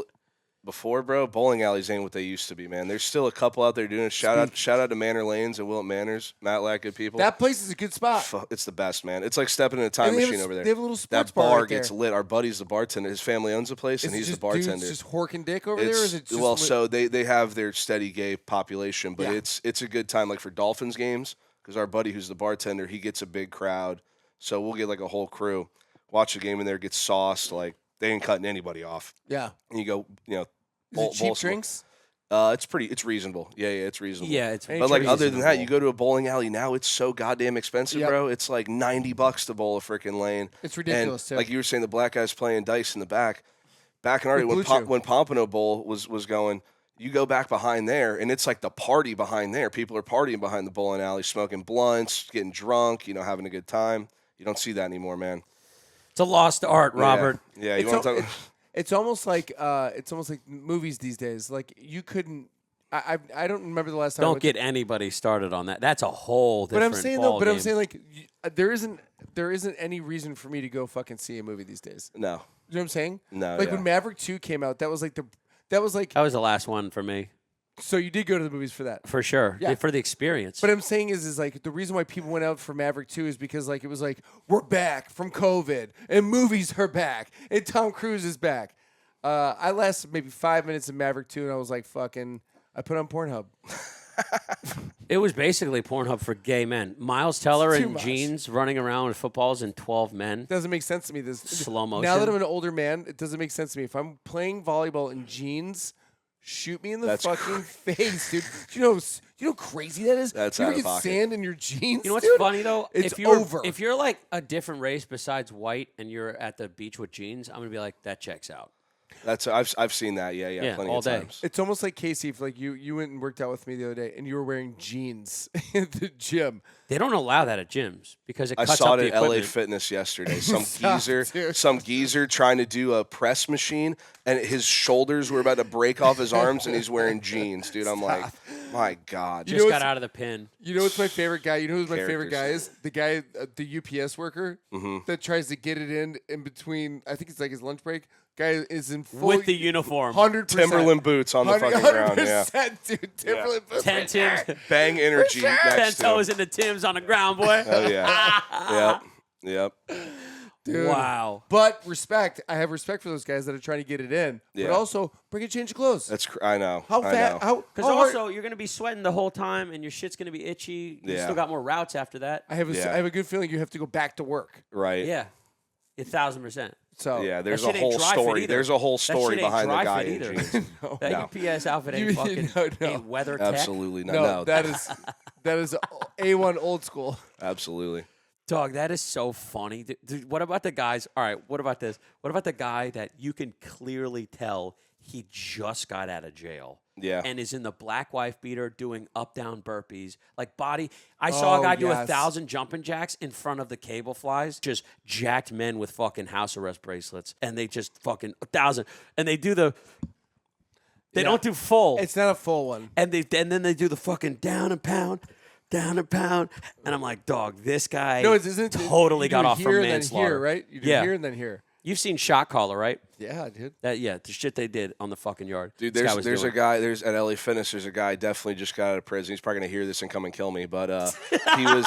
before, bro. Bowling alleys ain't what they used to be, man. There's still a couple out there doing it. Shout out to Manor Lanes and Willet Manors, Matlack, good people. That place is a good spot. It's the best, man. It's like stepping in a time And they have machine a- over there. they have a little sports that bar bar right gets there. lit. Our buddy's the bartender. His family owns the place, Is and it he's the just bartender. dudes just horking dick over there, or is it just well, lit- so they have their steady gay population, but Yeah. it's a good time, like for Dolphins games, because our buddy who's the bartender, he gets a big crowd, so we'll get like a whole crew watch the game in there, get sauced, like they ain't cutting anybody off, Yeah. and you go, you know, Is it cheap drinks? It's reasonable, yeah, it's reasonable, Yeah, it's Ain't But like reasonable. other than that, you go to a bowling alley now, it's so goddamn expensive, Yep. bro. It's like $90 to bowl a freaking lane. It's ridiculous, And too. like you were saying, the black guys playing dice in the back in our day, With when Blue Chew. when Pompano Bowl was going, you go back behind there, and it's like the party behind there. People are partying behind the bowling alley, smoking blunts, getting drunk, having a good time. You don't see that anymore, man. It's a lost art, Robert. Yeah, you It's, want to al- talk? it's almost like movies these days. Like you couldn't. I don't remember the last time. I Don't went get anybody started on that. That's a whole But different I'm saying ball though. But I'm game. saying like there isn't any reason for me to go fucking see a movie these days. No, You know what I'm saying? No, Like yeah. when Maverick 2 came out, that was like that was the last one for me, so you did go to the movies for that. for sure. Yeah. For the experience. But I'm saying is like the reason why people went out for Maverick 2 is because like it was like we're back from COVID and movies are back and Tom Cruise is back. I lasted maybe 5 minutes in Maverick 2 and I was like fucking. I put on Pornhub. It was basically Pornhub for gay men. Miles Teller It's too in much. jeans running around with footballs and 12 men. It doesn't make sense to me. This Slow Now motion. that I'm an older man, it doesn't make sense to me. If I'm playing volleyball in jeans, shoot me in the That's fucking face, dude. Do you know how crazy that is? That's you ever out of get pocket. sand in your jeans? You know what's dude? funny though? It's if you're, over. If you're like a different race besides white and you're at the beach with jeans, I'm gonna be like, that checks out. That's I've seen that. Yeah, plenty all of day. times. It's almost like Casey, if like you went and worked out with me the other day, and you were wearing jeans at the gym. They don't allow that at gyms because it I cuts saw up it the at LA equipment. Fitness yesterday. Some Stop, dude. geezer trying to do a press machine, and his shoulders were about to break off his arms, and he's wearing jeans, dude. I'm like, my God. You Just know got what's- out of the pin. You know what's my favorite guy? You know who's my favorite guy Characters. is? The guy, the UPS worker that tries to get it in between. I think it's like his lunch break. Guy is in full With the uniform. 100% Timberland boots on the fucking ground. Yeah. 100%, dude. Timberland boots. 10 right there. Tims, Bang energy 10 next to toes him. in the Tims on the ground, boy. Oh yeah. Yep. Dude. Wow. But respect. I have respect for those guys that are trying to get it in. Yeah. But also, bring a change of clothes. I know. How I fat? know. How? Because how hard- also, you're going to be sweating the whole time, and your shit's going to be itchy. You Yeah. still got more routes after that. I have Yeah. I have a good feeling you have to go back to work. Right. Yeah. 1,000%. So Yeah, there's That a shit ain't whole dry fit story. either. There's a whole That story shit ain't behind the dry guy fit in either. jeans. That No. UPS outfit ain't You- fucking no. ain't weather tech. Absolutely not. no, No, that is A1 old school. absolutely. Dog, that is so funny. Dude, what about the guys? All right, what about this? What about the guy that you can clearly tell he just got out of jail? Yeah. And is in the black wife beater doing up down burpees. Like body. I saw a Oh, guy do yes. 1,000 jumping jacks in front of the cable flies. Just jacked men with fucking house arrest bracelets. And they just fucking 1,000. And they do the. They Yeah. don't do full. It's not a full one. And then they do the fucking down and pound. And I'm like, dog, this guy No, isn't it totally you got do off here from and then manslaughter. here, right? You do Yeah. here and then here. You've seen Shot Caller, right? Yeah, dude. The shit they did on the fucking yard. Dude, This guy there's was there's a doing. guy at LA Fitness. There's a guy definitely just got out of prison. He's probably gonna hear this and come and kill me. But he was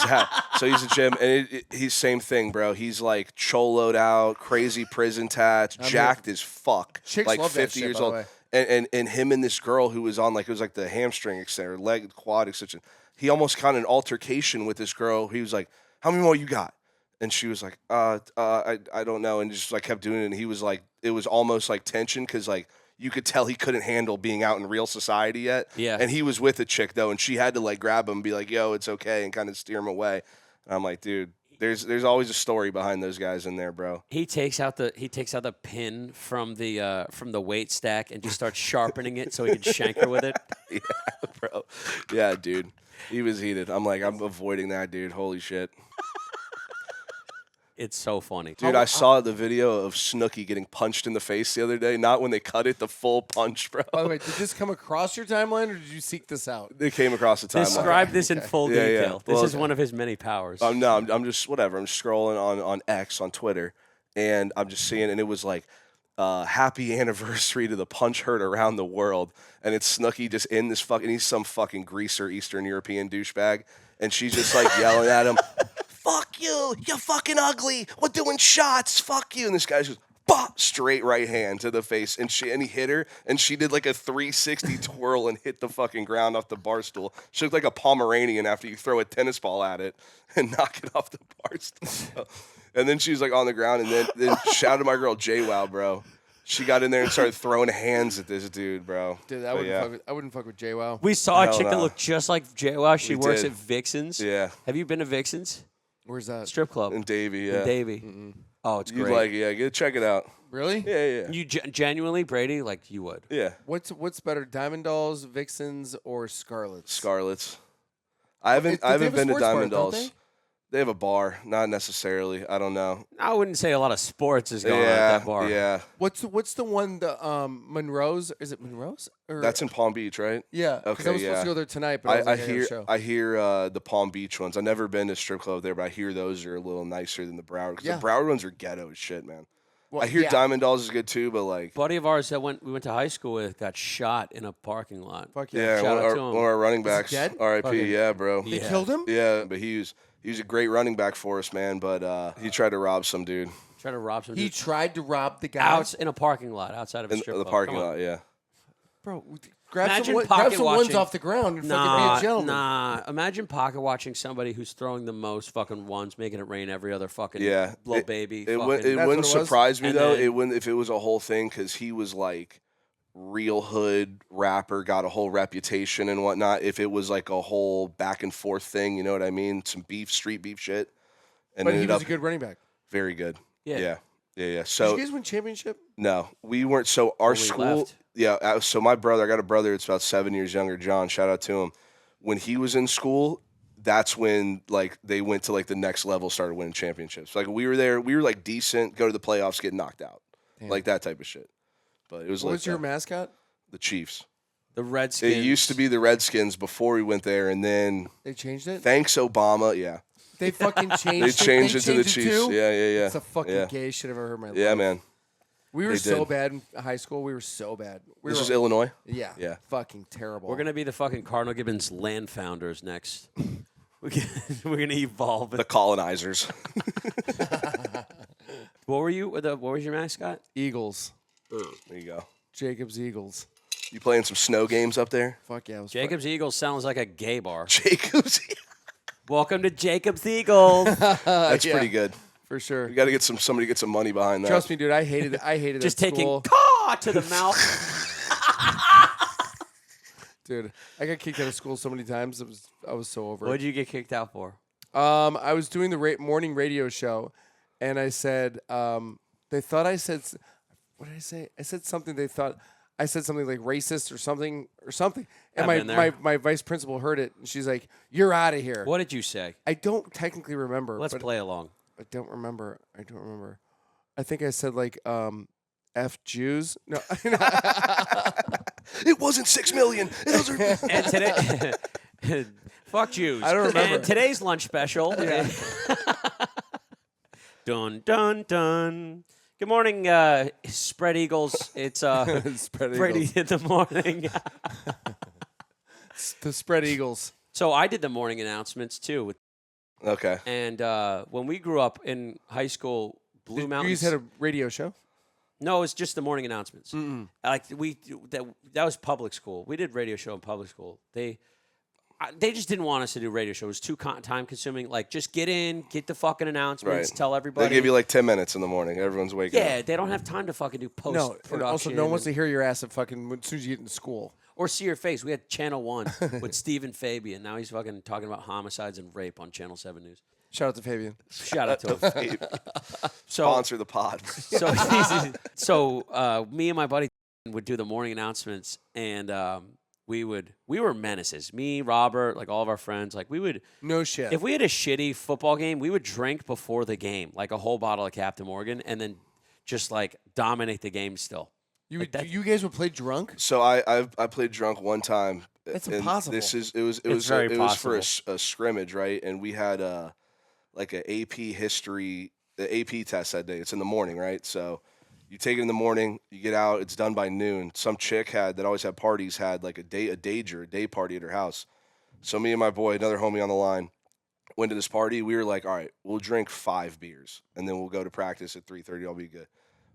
so he's a gym and he's same thing, bro. He's like choloed out, crazy prison tats, jacked as fuck, Chicks like love that 50 shit, years by the old. way. And him and this girl who was on like it was like the hamstring extender, leg, quad extension. He almost got an altercation with this girl. He was like, "How many more you got?" And she was like, I don't know, and just like kept doing it. And he was like, it was almost like tension because like you could tell he couldn't handle being out in real society yet. Yeah. And he was with a chick though, and she had to like grab him and be like, "Yo, it's okay," and kind of steer him away. And I'm like, dude, there's always a story behind those guys in there, bro. He takes out the pin from the weight stack and just starts sharpening it so he can shank her with it. Yeah, bro. Yeah, dude. He was heated. I'm like, I'm avoiding that, dude. Holy shit. It's so funny. Dude, I saw the video of Snooki getting punched in the face the other day. Not when they cut it, the full punch, bro. By the way, did this come across your timeline or did you seek this out? They came across the timeline. Describe this in full Yeah, yeah. detail. This Well, is one of his many powers. No, I'm just whatever. I'm scrolling on X on Twitter, and I'm just seeing, and it was like, happy anniversary to the punch heard around the world, and it's Snooki just in this fucking. He's some fucking greaser Eastern European douchebag, and she's just like yelling at him, "Fuck you, you're fucking ugly. We're doing shots. Fuck you." And this guy's just. Bah! Straight right hand to the face, and he hit her, and she did like a 360 twirl and hit the fucking ground off the bar stool. She looked like a Pomeranian after you throw a tennis ball at it and knock it off the bar stool. And then she was like on the ground, and then shout out to my girl JWoww, bro. She got in there and started throwing hands at this dude, bro. Dude, But yeah. I wouldn't fuck with JWoww. We saw a Hell chick that no. looked just like JWoww. She We works did. at Vixen's. Yeah. Have you been to Vixen's? Where's that? Strip club. And Davey, In yeah. Davie. Oh, it's You'd great. like, yeah, check it out. Really? Yeah, yeah. You genuinely, Brady, like you would. Yeah. What's better, Diamond Dolls, Vixens, or Scarlets? Scarlets. I haven't They have a been to sports bar, Diamond don't Dolls. They have a bar, not necessarily. I don't know. I wouldn't say a lot of sports is going on at that bar. Yeah. What's the one the Monroe's? Is it Monroe's? Or, That's in Palm Beach, right? yeah. 'cause I Okay, was supposed yeah. to go there tonight, but I, was like, I got a show. I hear the Palm Beach ones. I've never been to strip club there, but I hear those are a little nicer than the Broward. Because Yeah. the Broward ones are ghetto as shit, man. Well, I hear yeah. Diamond Dolls is good too, but like, Buddy of ours that we went to high school with got shot in a parking lot. Fuck yeah. yeah, shout one out of to him. our running Is he backs, dead? R.I.P. Fucking- Yeah, bro. They Yeah. killed him? Yeah, but he was a great running back for us, man. But he tried to rob some dude Tried to rob some He dude tried to rob the guy. out in a parking lot outside of a in strip the club. parking Come on. lot. Yeah. Bro, grab Imagine grab pocket some ones watching. off the ground and fucking be a gentleman. Nah. Imagine pocket watching somebody who's throwing the most fucking ones, making it rain every other fucking Yeah, blow baby. It fucking- wouldn't That's what wouldn't it was? surprise me And though. then- It wouldn't if it was a whole thing because he was like real hood rapper, got a whole reputation and whatnot. If it was like a whole back and forth thing, you know what I mean? Some beef, street beef shit, and But he ended was up a good running back. very good. Yeah. Yeah, Yeah. Did So you guys win championship? no, we weren't. So our When we school, left. yeah. So my brother, I got a brother that's about 7 years younger, John. Shout out to him. When he was in school, that's when like they went to like the next level, started winning championships. Like we were there, we were like decent, go to the playoffs, get knocked out, like that type of shit. But it was What like was your mascot? the Chiefs. The Redskins. It used to be the Redskins before we went there, and then They changed it. thanks Obama, yeah, They fucking changed they it. changed it to the changed Chiefs. too? Yeah. It's the fucking yeah. gayest shit I've ever heard in my life. Yeah, man. We were They so did. bad in high school. We were so bad. This is Illinois. Yeah. Yeah. Fucking terrible. We're gonna be the fucking Cardinal Gibbons land founders next. We're gonna evolve. The colonizers. What were you? What was your mascot? Eagles. There you go. Jacob's Eagles. You playing some snow games up there? Fuck yeah. It was Jacob's Eagles sounds like a gay bar. Jacobs. Welcome to Jacob's Eagles. That's Yeah. pretty good. for sure. You got to get somebody to get some money behind that. Trust me, dude. I hated it. I hated Just that taking school. caw to the mouth. Dude, I got kicked out of school so many times. I was so over What it. did you get kicked out for? I was doing the morning radio show, and I said, they thought I said, what did I say? I said something. They thought I said something like racist or something. And I've been there. my vice principal heard it, and she's like, "You're out of here." What did you say? I don't technically remember. Let's but play along. I don't remember. I think I said like F Jews. No. It wasn't 6 million. Those are And today, fuck Jews. I don't remember. And today's lunch special. Dun dun dun. Good morning, Spread Eagles. It's Spread Brady Eagles. in the morning. The Spread Eagles. So I did the morning announcements too. okay. And when we grew up in high school, Blue You Mountains. guys had a radio show? No, it's just the morning announcements. Like that was public school. We did radio show in public school. They just didn't want us to do radio show. It was too time consuming. Like just get in, get the fucking announcements, Right. tell everybody. They give you like 10 minutes in the morning. Everyone's waking yeah, up. they don't have time to fucking do post No, production. and also no one wants to hear your ass at fucking as soon as you get into school. or see your face. We had Channel 1 with Stephen Fabian. Now he's fucking talking about homicides and rape on Channel 7 News. Shout out to Fabian. Shout out to him. So Sponsor the pod. So me and my buddy would do the morning announcements, and we were menaces. Me, Robert, like all of our friends, like we would. No shit. If we had a shitty football game, we would drink before the game, like a whole bottle of Captain Morgan, and then just like dominate the game still. you like that- you guys would play drunk? So I played drunk one time. That's and impossible. This is it was very for a scrimmage, right? And we had like a AP history, the AP test that day. It's in the morning, right? So you take it in the morning, you get out, it's done by noon. Some chick that always had parties had like a day party at her house. So me and my boy, another homie on the line, went to this party. We were like, all right, we'll drink 5 beers and then we'll go to practice at 3:30. I'll be good.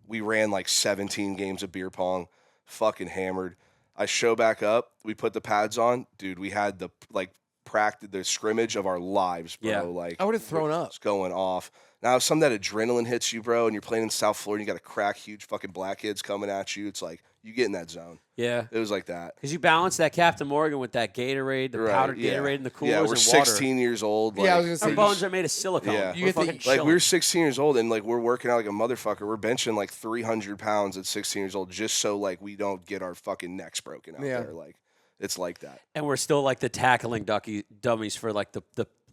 We ran like 17 games of beer pong, fucking hammered. I show back up. We put the pads on, dude. We had the the scrimmage of our lives, bro. Yeah. Like I would have thrown up. it's going off. Now, if some of that adrenaline hits you, bro, and you're playing in South Florida, and you got a crack huge fucking black kids coming at you. It's like you get in that zone. Yeah, It was like that. because you balance that Captain Morgan with that Gatorade, the powdered yeah. Gatorade, and the coolers Yeah, we're and 16 years old. Yeah, I like- was water. gonna Our say. bones are made of silicone. Yeah. We're You fucking think- Like chilling. we were 16 years old and like we're working out like a motherfucker. We're benching like 300 pounds at 16 years old just so like we don't get our fucking necks broken out Yeah. there. Like it's like that, And we're still like the tackling dummies for like the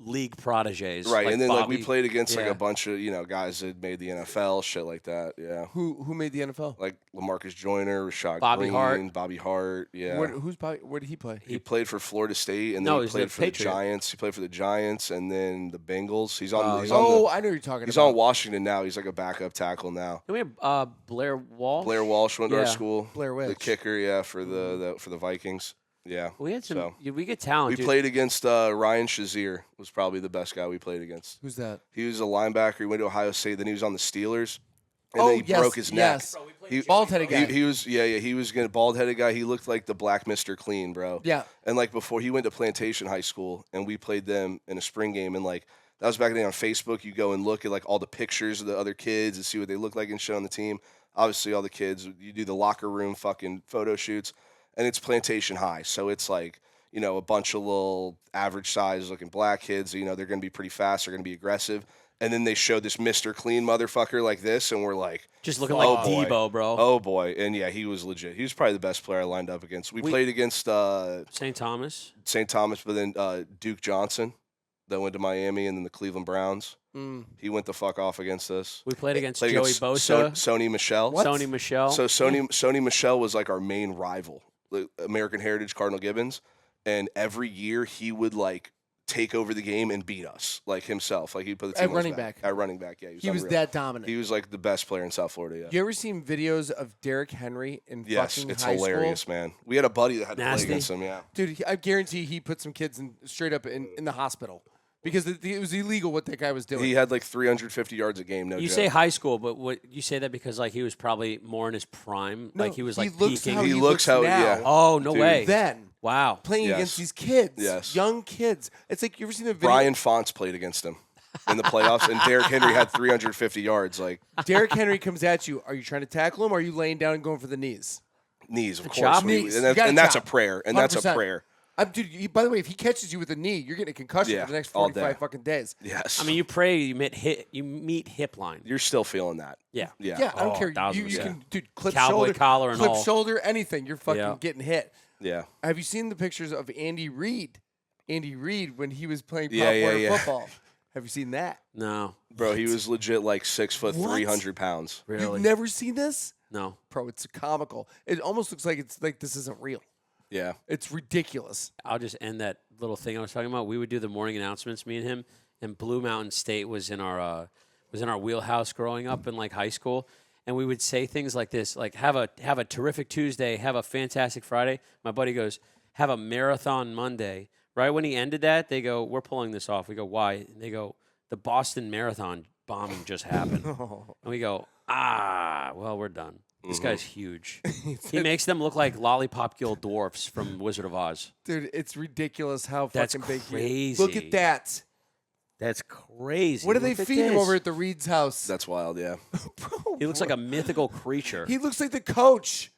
league proteges. right? Like And then like we Bobby- played against like yeah. a bunch of guys that made the NFL, shit like that. Yeah, Who made the NFL? like LaMarcus Joyner, Rashad Bobby Green, Hart. Bobby Hart. Yeah, Where did he play? he played for Florida State and then No, he he's played a for the Patriot. Giants. He played for the Giants and then the Bengals. He's on. He's Oh, on I know the, who you're talking he's about. on Washington now. He's like a backup tackle now. Can we have Blair Walsh? Blair Walsh went to our Yeah. school. Blair the Witch. kicker, yeah, for the Vikings. Yeah, We had some. So, We get talent. we dude. played against Ryan Shazier. Was probably the best guy we played against. Who's that? He was a linebacker. He went to Ohio State. Then he was on the Steelers. And Oh, then he yes, broke his neck. yes. He, Bald-headed guy. He was he was gonna bald-headed guy. He looked like the black Mr. Clean, bro. Yeah. And like before he went to Plantation High School and we played them in a spring game and like that was back then on Facebook. You go and look at like all the pictures of the other kids and see what they look like and shit on the team. Obviously all the kids, you do the locker room fucking photo shoots and it's Plantation High. So it's like, a bunch of little average size looking black kids, they're going to be pretty fast. They're going to be aggressive. And then they showed this Mr. Clean motherfucker like this, and we're like, Just looking oh, like boy. Debo, bro. Oh boy, and yeah, he was legit. He was probably the best player I lined up against. We played against St. Thomas. St. Thomas, but then Duke Johnson that went to Miami, and then the Cleveland Browns. He went the fuck off against us. We played against Played Joey against Bosa. Sony Michelle. Sony Michelle. So Sony Michelle was like our main rival, the American Heritage Cardinal Gibbons, and every year he would like take over the game and beat us like himself. Like he'd put the team At on his running back. back. At running back, yeah. He was unreal. that dominant. He was like the best player in South Florida. Yeah. You ever seen videos of Derrick Henry in Yes, fucking it's high hilarious, school? man. We had a buddy that had to Nasty. play against him. Yeah. Dude, I guarantee he put some kids straight up in the hospital because it was illegal what that guy was doing. He had like 350 yards a game. No You joke. say high school, but what you say that because like he was probably more in his prime, No, like he was he like looks peaking. how He looks how- now. yeah. Oh no Dude. way! Then Wow. playing Yes. against these kids, Yes. young kids. It's like you ever seen the video? Brian Fonts played against him in the playoffs, and Derrick Henry had 350 yards. Like Derrick Henry comes at you. Are you trying to tackle him? Or are you laying down and going for the knees? knees, of chop? course. Knees. And, You gotta that's a chop. prayer. And that's a 100%. prayer. Dude, by the way, if he catches you with a knee, you're getting a concussion Yeah, for the next all 45 day. fucking days. Yes. I mean, you pray you meet hip line. you're still feeling that. Yeah. Yeah. Yeah, I don't Oh, care. You 1000%. can, dude, clip Cowboy shoulder, collar and clip all. shoulder, anything. You're fucking Yeah. getting hit. Yeah. Have you seen the pictures of Andy Reid? Andy Reid when he was playing Pop Yeah, Warner yeah. football. Have you seen that? No. Bro, he was legit like 6 foot, What? 300 pounds. Really? You've never seen this? No. Bro, it's comical. It almost looks like it's like this isn't real. Yeah. It's ridiculous. I'll just end that little thing I was talking about. We would do the morning announcements, me and him, and Blue Mountain State was in our wheelhouse growing up in like high school. And we would say things like this, like have a terrific Tuesday, have a fantastic Friday. My buddy goes, have a marathon Monday. Right when he ended that, they go, we're pulling this off. We go, why? And they go, the Boston Marathon bombing just happened. And we go, well, we're done. This guy's huge. He makes them look like lollipop gill dwarfs from Wizard of Oz. Dude, it's ridiculous how That's fucking big he is. crazy. Look at that. That's crazy. What do they Look at feed him this. over at the Reed's house? That's wild. Yeah. Bro, He looks like a mythical creature. he looks like the coach.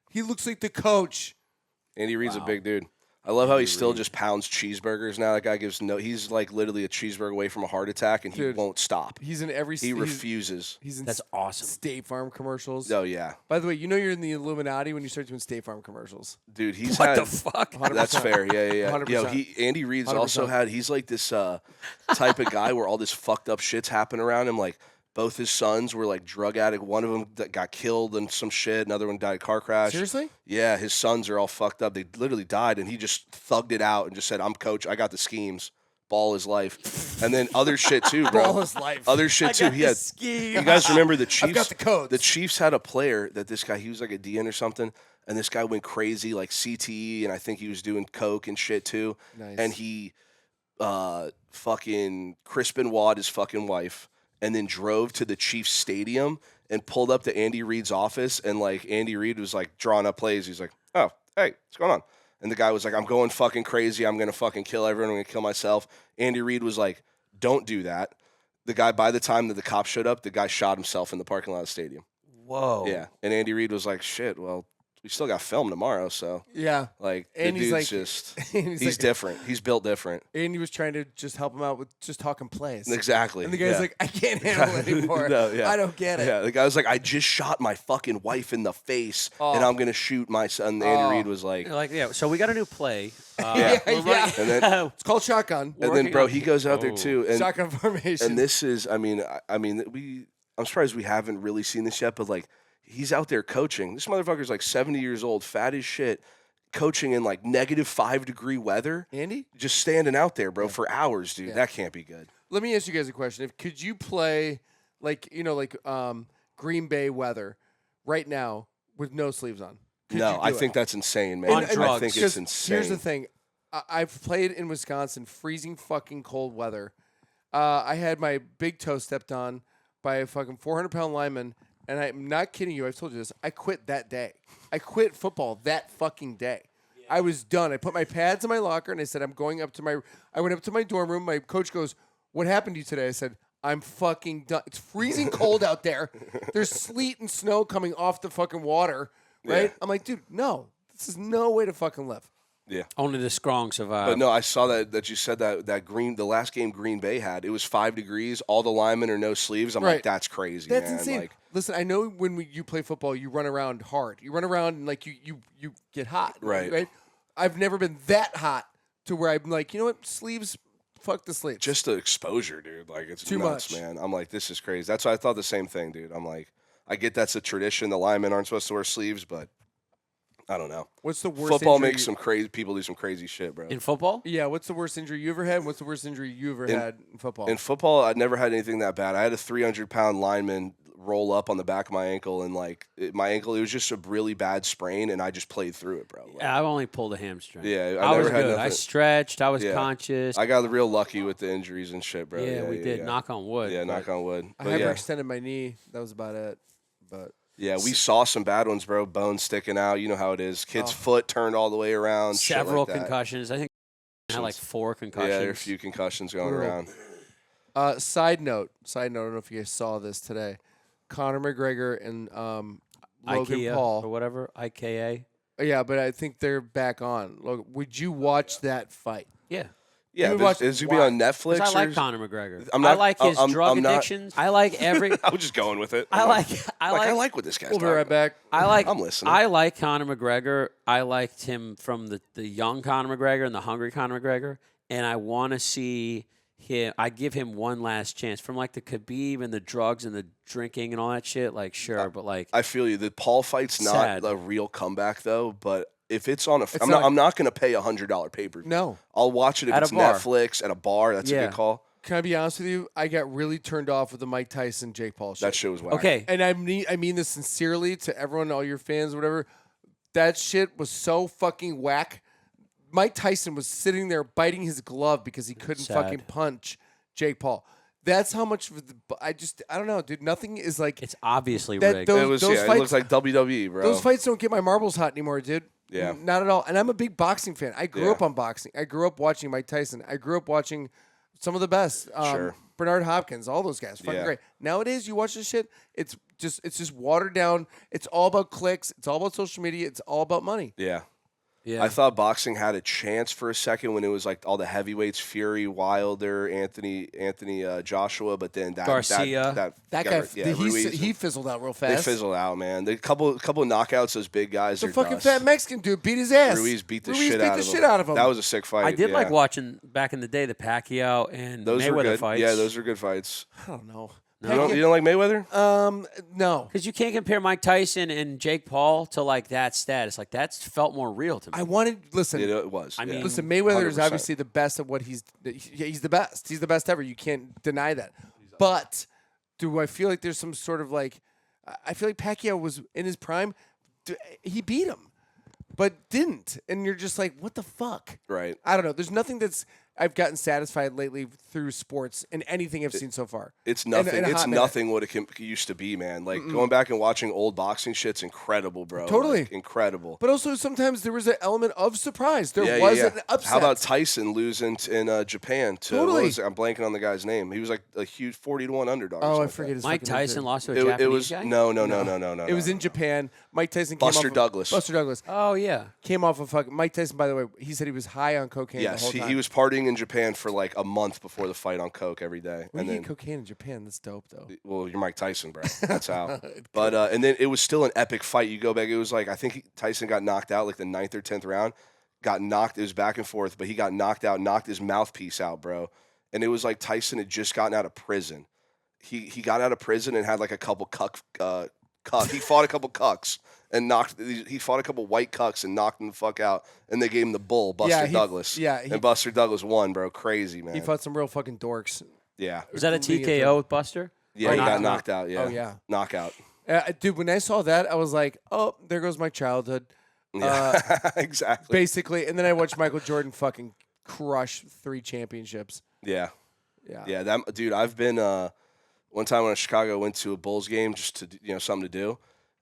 He looks like the coach. Andy Reid's Wow. a big dude. I love how he still just pounds cheeseburgers now. That guy he's like literally a cheeseburger away from a heart attack, and Dude, he won't stop. He's in every. He refuses. He's in That's awesome. State Farm commercials. Oh, yeah. By the way, you know you're in the Illuminati when you start doing State Farm commercials. Dude, he's What had. the fuck? 100%. That's fair. Yeah. 100%. Yo, Andy Reid's also 100%. he's like this type of guy where all this fucked up shit's happen around him. Like, both his sons were like drug addict. One of them that got killed and some shit. Another one died in a car crash. Seriously? Yeah, his sons are all fucked up. They literally died, and he just thugged it out and just said, "I'm coach. I got the schemes. Ball is life." And then other shit too, bro. Ball is life. Other shit too. He had. You guys remember the Chiefs? I've got the codes. The Chiefs had a player that this guy. He was like a DN or something, and this guy went crazy, like CTE, and I think he was doing coke and shit too. Nice. And he, fucking Crispin Watt, his fucking wife, and then drove to the Chiefs stadium and pulled up to Andy Reid's office, and like Andy Reid was like drawing up plays. He's like, "Oh, hey, what's going on?" And the guy was like, "I'm going fucking crazy. I'm gonna fucking kill everyone. I'm gonna kill myself." Andy Reid was like, "Don't do that." The guy, by the time that the cops showed up, the guy shot himself in the parking lot of the stadium. Whoa. Yeah, and Andy Reid was like, "Shit, well, we still got film tomorrow, so Yeah. like And the he's dude's like- just and he's like- different. He's built different. And he was trying to just help him out with just talking plays. Exactly. And the guy's yeah. like, I can't handle it anymore. No, yeah. I don't get it. Yeah, the guy was like, "I just shot my fucking wife in the face, Oh. and I'm gonna shoot my son." And Andy Reid was like, You're like, yeah. So we got a new play. Yeah, we're yeah. right- and then It's called shotgun. and then working bro, on- he goes out there Oh. too, and Shotgun formation. and this is, I mean, I'm surprised we haven't really seen this yet, but like, he's out there coaching. This motherfucker's like 70 years old, fat as shit, coaching in like -5-degree weather, Andy, just standing out there, bro, for hours, dude. Yeah. That can't be good. let me ask you guys a question. Could you play like Green Bay weather right now with no sleeves on? Could No, you do I it? think that's insane, man. On I drugs. think it's 'Cause insane. Here's the thing. I've played in Wisconsin, freezing fucking cold weather. I had my big toe stepped on by a fucking 400-pound lineman, and I'm not kidding you. I've told you this. I quit that day. I quit football that fucking day. I was done. I put my pads in my locker, and I said, I'm going up to my – I went up to my dorm room. My coach goes, what happened to you today? I said, I'm fucking done. It's freezing cold out there. There's sleet and snow coming off the fucking water, right? Yeah. I'm like, dude, no. This is no way to fucking live. Yeah. Only the strong survive. But no, I saw that you said that the last game Green Bay had, it was 5 degrees. All the linemen are no sleeves. I'm like, Right. that's crazy, That's man. insane. Like, Listen, I know when you play football, you run around hard. You run around and like you get hot. Right. I've never been that hot to where I'm like, you know what, sleeves, fuck the sleeves. just the exposure, dude. Like, it's Too nuts, much. man. I'm like, this is crazy. That's why I thought the same thing, dude. I'm like, I get that's a tradition. The linemen aren't supposed to wear sleeves, but I don't know. What's the worst Football injury makes some crazy people do some crazy shit, bro. in football? Yeah, what's the worst injury you ever had? What's the worst injury you ever had in football? In football, I never had anything that bad. I had a 300-pound lineman roll up on the back of my ankle, and my ankle, it was just a really bad sprain, and I just played through it, bro. Like, Yeah, I've only pulled a hamstring. Yeah, I was never had good. I nothing. stretched. I was Yeah. conscious. I got real lucky with the injuries and shit, bro. yeah, we did. Yeah. Knock on wood. Yeah, but knock on wood. I But never yeah. extended my knee. That was about it. But Yeah, we saw some bad ones, bro. Bones sticking out. You know how it is. Kid's foot turned all the way around. shit like Several that. concussions. I think I had like 4 concussions. Yeah, there are a few concussions going Brutal. around. side note, I don't know if you guys saw this today. Conor McGregor and Logan IKEA Paul. or whatever. IKA. Yeah, but I think they're back on. Look, would you watch that fight? Yeah. Yeah, would but watch- is it gonna be on Netflix? 'Cause I like or- Conor McGregor. I'm not- I like his I'm- drug I'm not- addictions. I like every. I was just going with it. I like what this guy's We'll be talking right about. back. I like. I'm listening. I like Conor McGregor. I liked him from the young Conor McGregor and the hungry Conor McGregor, and I want to see him. I give him one last chance from like the Khabib and the drugs and the drinking and all that shit. Like sure, but like I feel you. The Paul fight's not Sad. a real comeback though, but if it's on It's not- I'm not gonna pay $100 pay-per-view. No. I'll watch it if At a it's bar. Netflix at a bar. That's a Yeah. good call. Can I be honest with you? I got really turned off with the Mike Tyson Jake Paul shit. That shit was whack. okay. And I mean this sincerely to everyone, all your fans, whatever. That shit was so fucking whack. Mike Tyson was sitting there biting his glove because he couldn't Sad. fucking punch Jake Paul. That's how much of the, I don't know, dude. Nothing is like It's obviously That- rigged. those- It was those it fights- looks like WWE, bro. those fights don't get my marbles hot anymore, dude. Yeah. Not at all. And I'm a big boxing fan. I grew Yeah. up on boxing. I grew up watching Mike Tyson. I grew up watching some of the best. Sure. Bernard Hopkins, all those guys. Fucking Yeah. great. Nowadays, you watch this shit, it's just watered down. It's all about clicks. It's all about social media. It's all about money. Yeah. yeah. I thought boxing had a chance for a second when it was like all the heavyweights, Fury, Wilder, Anthony Joshua, but then Garcia. That guy, he fizzled out real they fast. fizzled out, man. The couple of knockouts, those big guys. The are fucking dust. fat Mexican dude beat his ass. Ruiz beat the Ruiz shit beat out the of him. shit out of him. That was a sick fight. I did yeah. like watching back in the day the Pacquiao and those were Mayweather good. fights. Yeah, those are good fights. I don't know. You don't like Mayweather? No. Because you can't compare Mike Tyson and Jake Paul to like that status. Like that's felt more real to me. I wanted listen. It was. I yeah. mean, Listen, Mayweather is 100%. obviously the best at what he's the best. He's the best ever. You can't deny that. But do I feel like there's some sort of like I feel like Pacquiao was in his prime. He beat him, but didn't. And you're just like, what the fuck? Right. I don't know. There's nothing that's I've gotten satisfied lately through sports in anything I've seen so far. It's In nothing. a It's hot minute. nothing what it used to be, man. Like going back and watching old boxing shit's incredible, bro. Totally. Like, incredible. But also sometimes there was an element of surprise. There yeah, was yeah. an upset. How about Tyson losing in Japan to? Totally. What was it? I'm blanking on the guy's name. He was like a huge 40-1 underdog. or Oh, I something like forget his Mike fucking name, Tyson too. lost to a that. Japanese It was guy? no. It was in Japan. Mike Tyson Buster came off Douglas. Buster Douglas Oh yeah. came off of fucking Mike Tyson. By the way, he said he was high on cocaine the Yes, whole time. he was partying in Japan for like a month before the fight on coke every day, Where and do you then get cocaine in Japan? That's dope, though. well, you're Mike Tyson, bro. That's how. But and then it was still an epic fight. You go back, it was like I think Tyson got knocked out like the 9th or 10th round. Got knocked. It was back and forth, but he got knocked out, knocked his mouthpiece out, bro. And it was like Tyson had just gotten out of prison. He got out of prison and had like a couple he fought a couple cucks and he fought a couple white cucks and knocked him the fuck out. And they gave him the bull, Buster Douglas. And Buster Douglas won, bro. Crazy, man. He fought some real fucking dorks. Yeah. Was that a Completely TKO with Buster? Yeah, Or he not- got knocked out. Yeah. Oh, yeah. Knockout. Dude, when I saw that, I was like, oh, there goes my childhood. Yeah. Exactly. Basically. And then I watched Michael Jordan fucking crush 3 championships. Yeah. Yeah. Yeah, that dude. I've been one time when I was in Chicago, I went to a Bulls game just to something to do,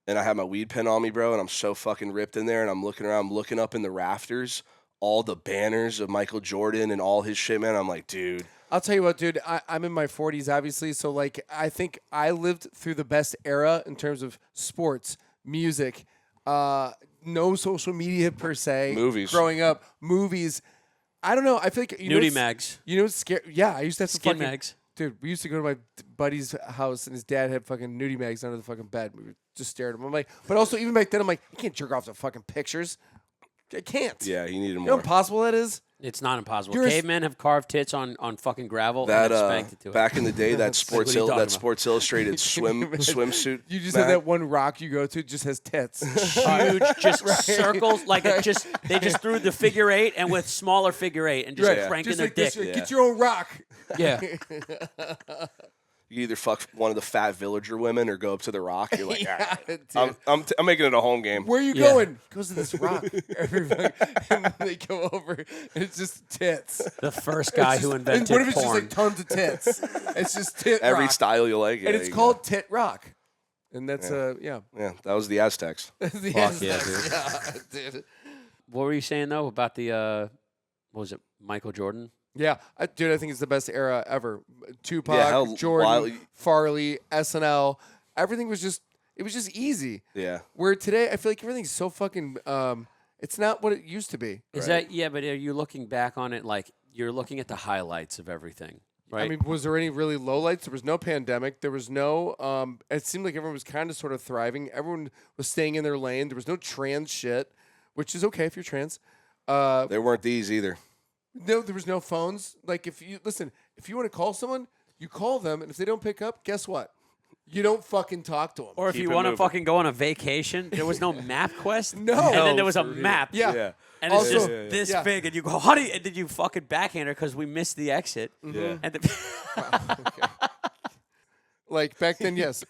and I had my weed pen on me, bro, and I'm so fucking ripped in there, and I'm looking around, looking up in the rafters, all the banners of Michael Jordan and all his shit, man. I'm like, dude. I'll tell you what, dude, I'm in my 40s, obviously, so, like, I think I lived through the best era in terms of sports, music, no social media per se. Movies. Growing up, movies. I don't know. I feel like Nudie mags. You know what's scary? Yeah, I used to have to Skin fucking mags. Dude, we used to go to my buddy's house and his dad had fucking nudie mags under the fucking bed. We would just stare at him. I'm like, but also even back then, I'm like, I can't jerk off to fucking pictures. I can't. Yeah, you needed You know more. how impossible that is? It's not impossible. You're a s- Cavemen have carved tits on fucking gravel That and then spanked it to it. back in the day, that what are you talking about? Sports Illustrated swimsuit. You just mag. have that one rock you go to just has tits. Huge, just circles like they just threw the figure eight and with smaller figure eight and just Right. cranking Just their like this, dick. get your own rock. Yeah, You either fuck one of the fat villager women or go up to the rock. You're like, Yeah, "All right, dude. I'm making it a home game. Where are you Yeah. going? Goes to this rock. Everybody, and then they go over, and it's just tits. the first guy who And invented what if it's just porn. like tons of tits? It's just tit Every rock. style you like. And yeah, it's you called tit rock. And that's Yeah, that was the Aztecs. The Fuck yeah, Aztecs. Yeah, dude. What were you saying though about the what was it, Michael Jordan? Yeah, dude, I think it's the best era ever. Tupac, Yeah, how Jordan, wild- Farley, SNL, everything was just easy. Yeah. Where today I feel like everything's so fucking it's not what it used to be. Is that but are you looking back on it like you're looking at the highlights of everything, right? I mean, was there any really lowlights? There was no pandemic. There was no it seemed like everyone was kind of sort of thriving. Everyone was staying in their lane. There was no trans shit, which is okay if you're trans. There weren't these either. No, there was no phones. Like if you want to call someone, you call them, and if they don't pick up, guess what? You don't fucking talk to them. or if Keep you it want to moving. fucking go on a vacation, there was no map quest. No. and then No, there was a for real. map. Yeah. Yeah. And it's Also- just Yeah. this Yeah. big, and you go, honey, and then you fucking backhand her because we missed the exit. Yeah. And Like back then, yes.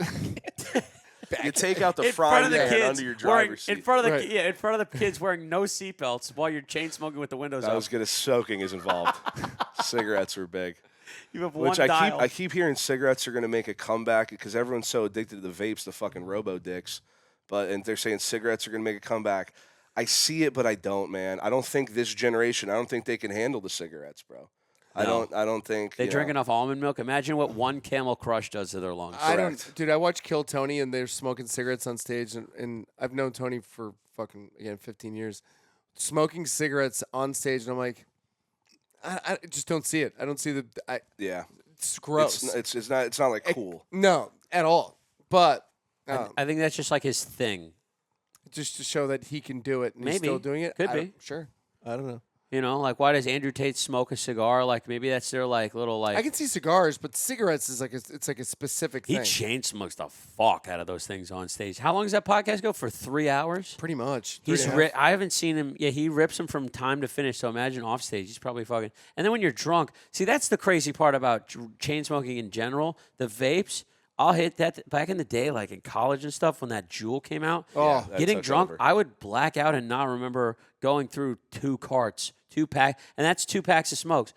You take out the in front frying of the pan kids, under your wearing, driver's seat. in front of the Right. in front of the kids wearing no seatbelts while you're chain smoking with the windows I up. was gonna soaking is involved. Cigarettes were big. You have Which one dial. I keep hearing cigarettes are going to make a comeback because everyone's so addicted to the vapes, the fucking robo dicks. And they're saying cigarettes are going to make a comeback. I see it, but I don't, man. I don't think this generation. I don't think they can handle the cigarettes, bro. I No. don't think They you drink know. enough almond milk. Imagine what one Camel Crush does to their lungs. I Correct. don't, dude. I watched Kill Tony, and they're smoking cigarettes on stage, and I've known Tony for fucking 15 years, smoking cigarettes on stage, and I'm like, I just don't see it. I don't see Yeah, it's gross. it's not like cool. No, at all. But I think that's just like his thing. just to show that he can do it, and he's Maybe. still doing it. Could I be. don't- Sure. I don't know. You know, like why does Andrew Tate smoke a cigar? Like maybe that's their like little like. I can see cigars, but cigarettes is it's like a specific he thing. chain smokes the fuck out of those things on stage. How long does that podcast go for? 3 hours. Pretty much. He's 3.5. I haven't seen him. Yeah, he rips them from time to finish. So imagine off stage, he's probably fucking. And then when you're drunk, see that's the crazy part about chain smoking in general. The vapes, I'll hit that back in the day, like in college and stuff, when that Juul came out. Oh. That Getting took drunk, over. I would black out and not remember going through 2 carts, 2-pack, and that's 2 packs of smokes.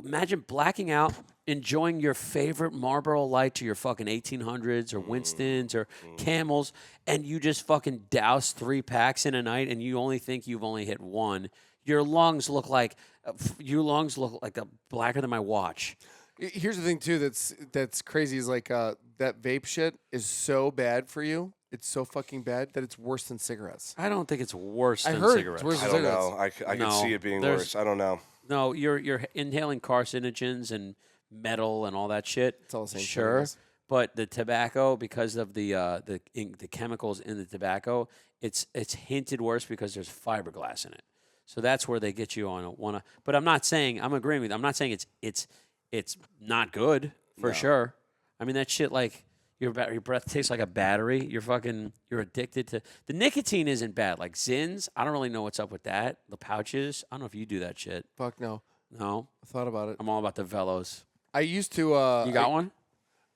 Imagine blacking out, enjoying your favorite Marlboro Light to your fucking 1800s or Winstons or Camels, and you just fucking douse 3 packs in a night, and you only think you've only hit 1. Your lungs look like a blacker than my watch. Here's the thing too that's crazy is like that vape shit is so bad for you. It's so fucking bad that it's worse than cigarettes. I don't think it's worse I than heard cigarettes. it's worse I than don't cigarettes. know. I No, can see it being there's- worse. I don't know. No, you're inhaling carcinogens and metal and all that shit. It's all the same shit, I Sure, guess. but the tobacco, because of the chemicals in the tobacco, it's hinted worse because there's fiberglass in it. So that's where they get you on one. But I'm not saying I'm agreeing with you. I'm not saying it's not good for sure. I mean that shit like. Your breath tastes like a battery. You're addicted to the nicotine. Isn't bad. Like Zins, I don't really know what's up with that. The pouches, I don't know if you do that shit. Fuck no. No, I thought about it. I'm all about the Velos. I used to. You got one?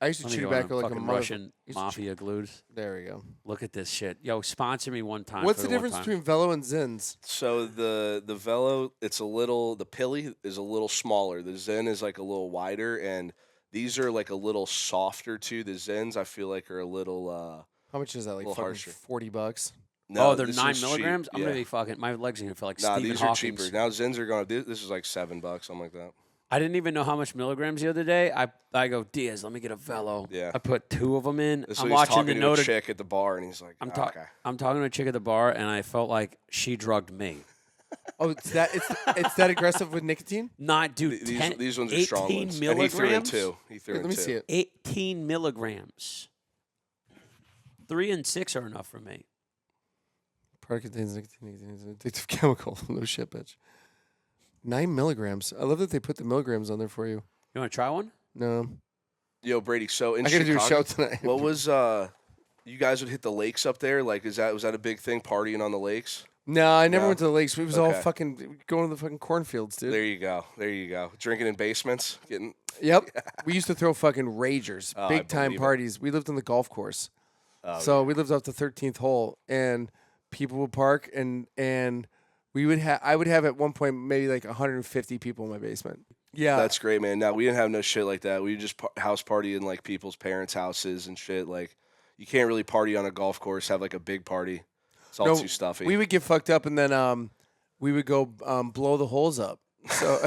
I used to Let me chew go on tobacco like a fucking mother. Russian mafia glues. There we go. Look at this shit. Yo, sponsor me one time. What's for the one difference time. between Velo and Zins? So the Velo, it's a little. The Pilly is a little smaller. The Zen is like a little wider, and these are like a little softer too. The Zens I feel like are a little. How much is that? Like little fucking harsher. $40? No, Oh, they're this 9 is cheap. milligrams. I'm Yeah. gonna be fucking. My legs are gonna feel like Nah, Stephen these Hawking's. are cheaper. Now Zens are going. This is like $7, something like that. I didn't even know how much milligrams the other day. I go, Diaz, let me get a Velo. Yeah. I put 2 of them in. This I'm he's watching talking the to Notre. a chick at the bar, and he's like, I'm okay. talking to a chick at the bar, and I felt like she drugged me. Oh, it's that aggressive with nicotine? Not, dude. These ones are strong 18 ones. milligrams. And he threw in 2. He threw Here, in let me 2. see it. 18 milligrams. 3 and 6 are enough for me. Product contains nicotine, is an addictive chemical. No shit, bitch. 9 milligrams. I love that they put the milligrams on there for you. You want to try one? No, Yo, Brady. So in I got to do a Chicago, show tonight. what was you guys would hit the lakes up there? Like, was that a big thing? Partying on the lakes? No, I never No? went to the lakes. We was all Okay. fucking going to the fucking cornfields, dude. There you go. Drinking in basements, getting. Yep. We used to throw fucking ragers, Oh, I big time believe it. parties. We lived on the golf course. Oh, So we lived off the 13th hole, and people would park, and we would have. I would have at one point maybe like 150 people in my basement. Yeah, That's great, man. No, we didn't have no shit like that. We would just house party in like people's parents' houses and shit. Like, you can't really party on a golf course. Have like a big party. It's all too stuffy. We would get fucked up, and then we would go blow the holes up. So